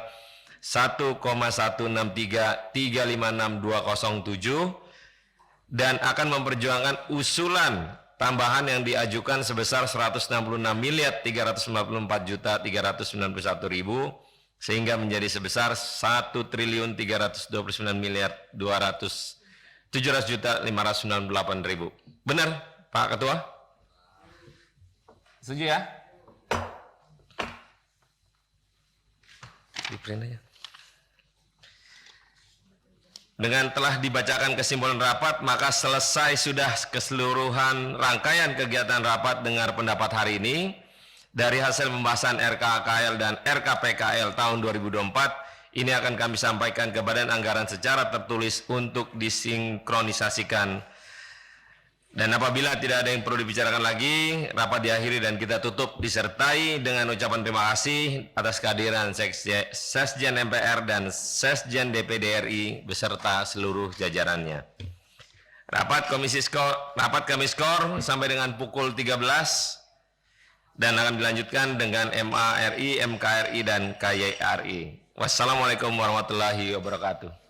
Rp1,163.356.207 dan akan memperjuangkan usulan tambahan yang diajukan sebesar Rp166.354.391.000 sehingga menjadi sebesar Rp1.329.798.000. Benar, Pak Ketua? Setuju ya? Di print aja. Dengan telah dibacakan kesimpulan rapat, maka selesai sudah keseluruhan rangkaian kegiatan rapat dengar pendapat hari ini. Dari hasil pembahasan RKKL dan RKPKL tahun 2024, ini akan kami sampaikan ke Badan Anggaran secara tertulis untuk disinkronisasikan. Dan apabila tidak ada yang perlu dibicarakan lagi, rapat diakhiri dan kita tutup disertai dengan ucapan terima kasih atas kehadiran Sesjen MPR dan Sesjen DPD RI beserta seluruh jajarannya. Rapat kami skor sampai dengan pukul 13 dan akan dilanjutkan dengan MARI, MKRI, dan KYRI. Wassalamualaikum warahmatullahi wabarakatuh.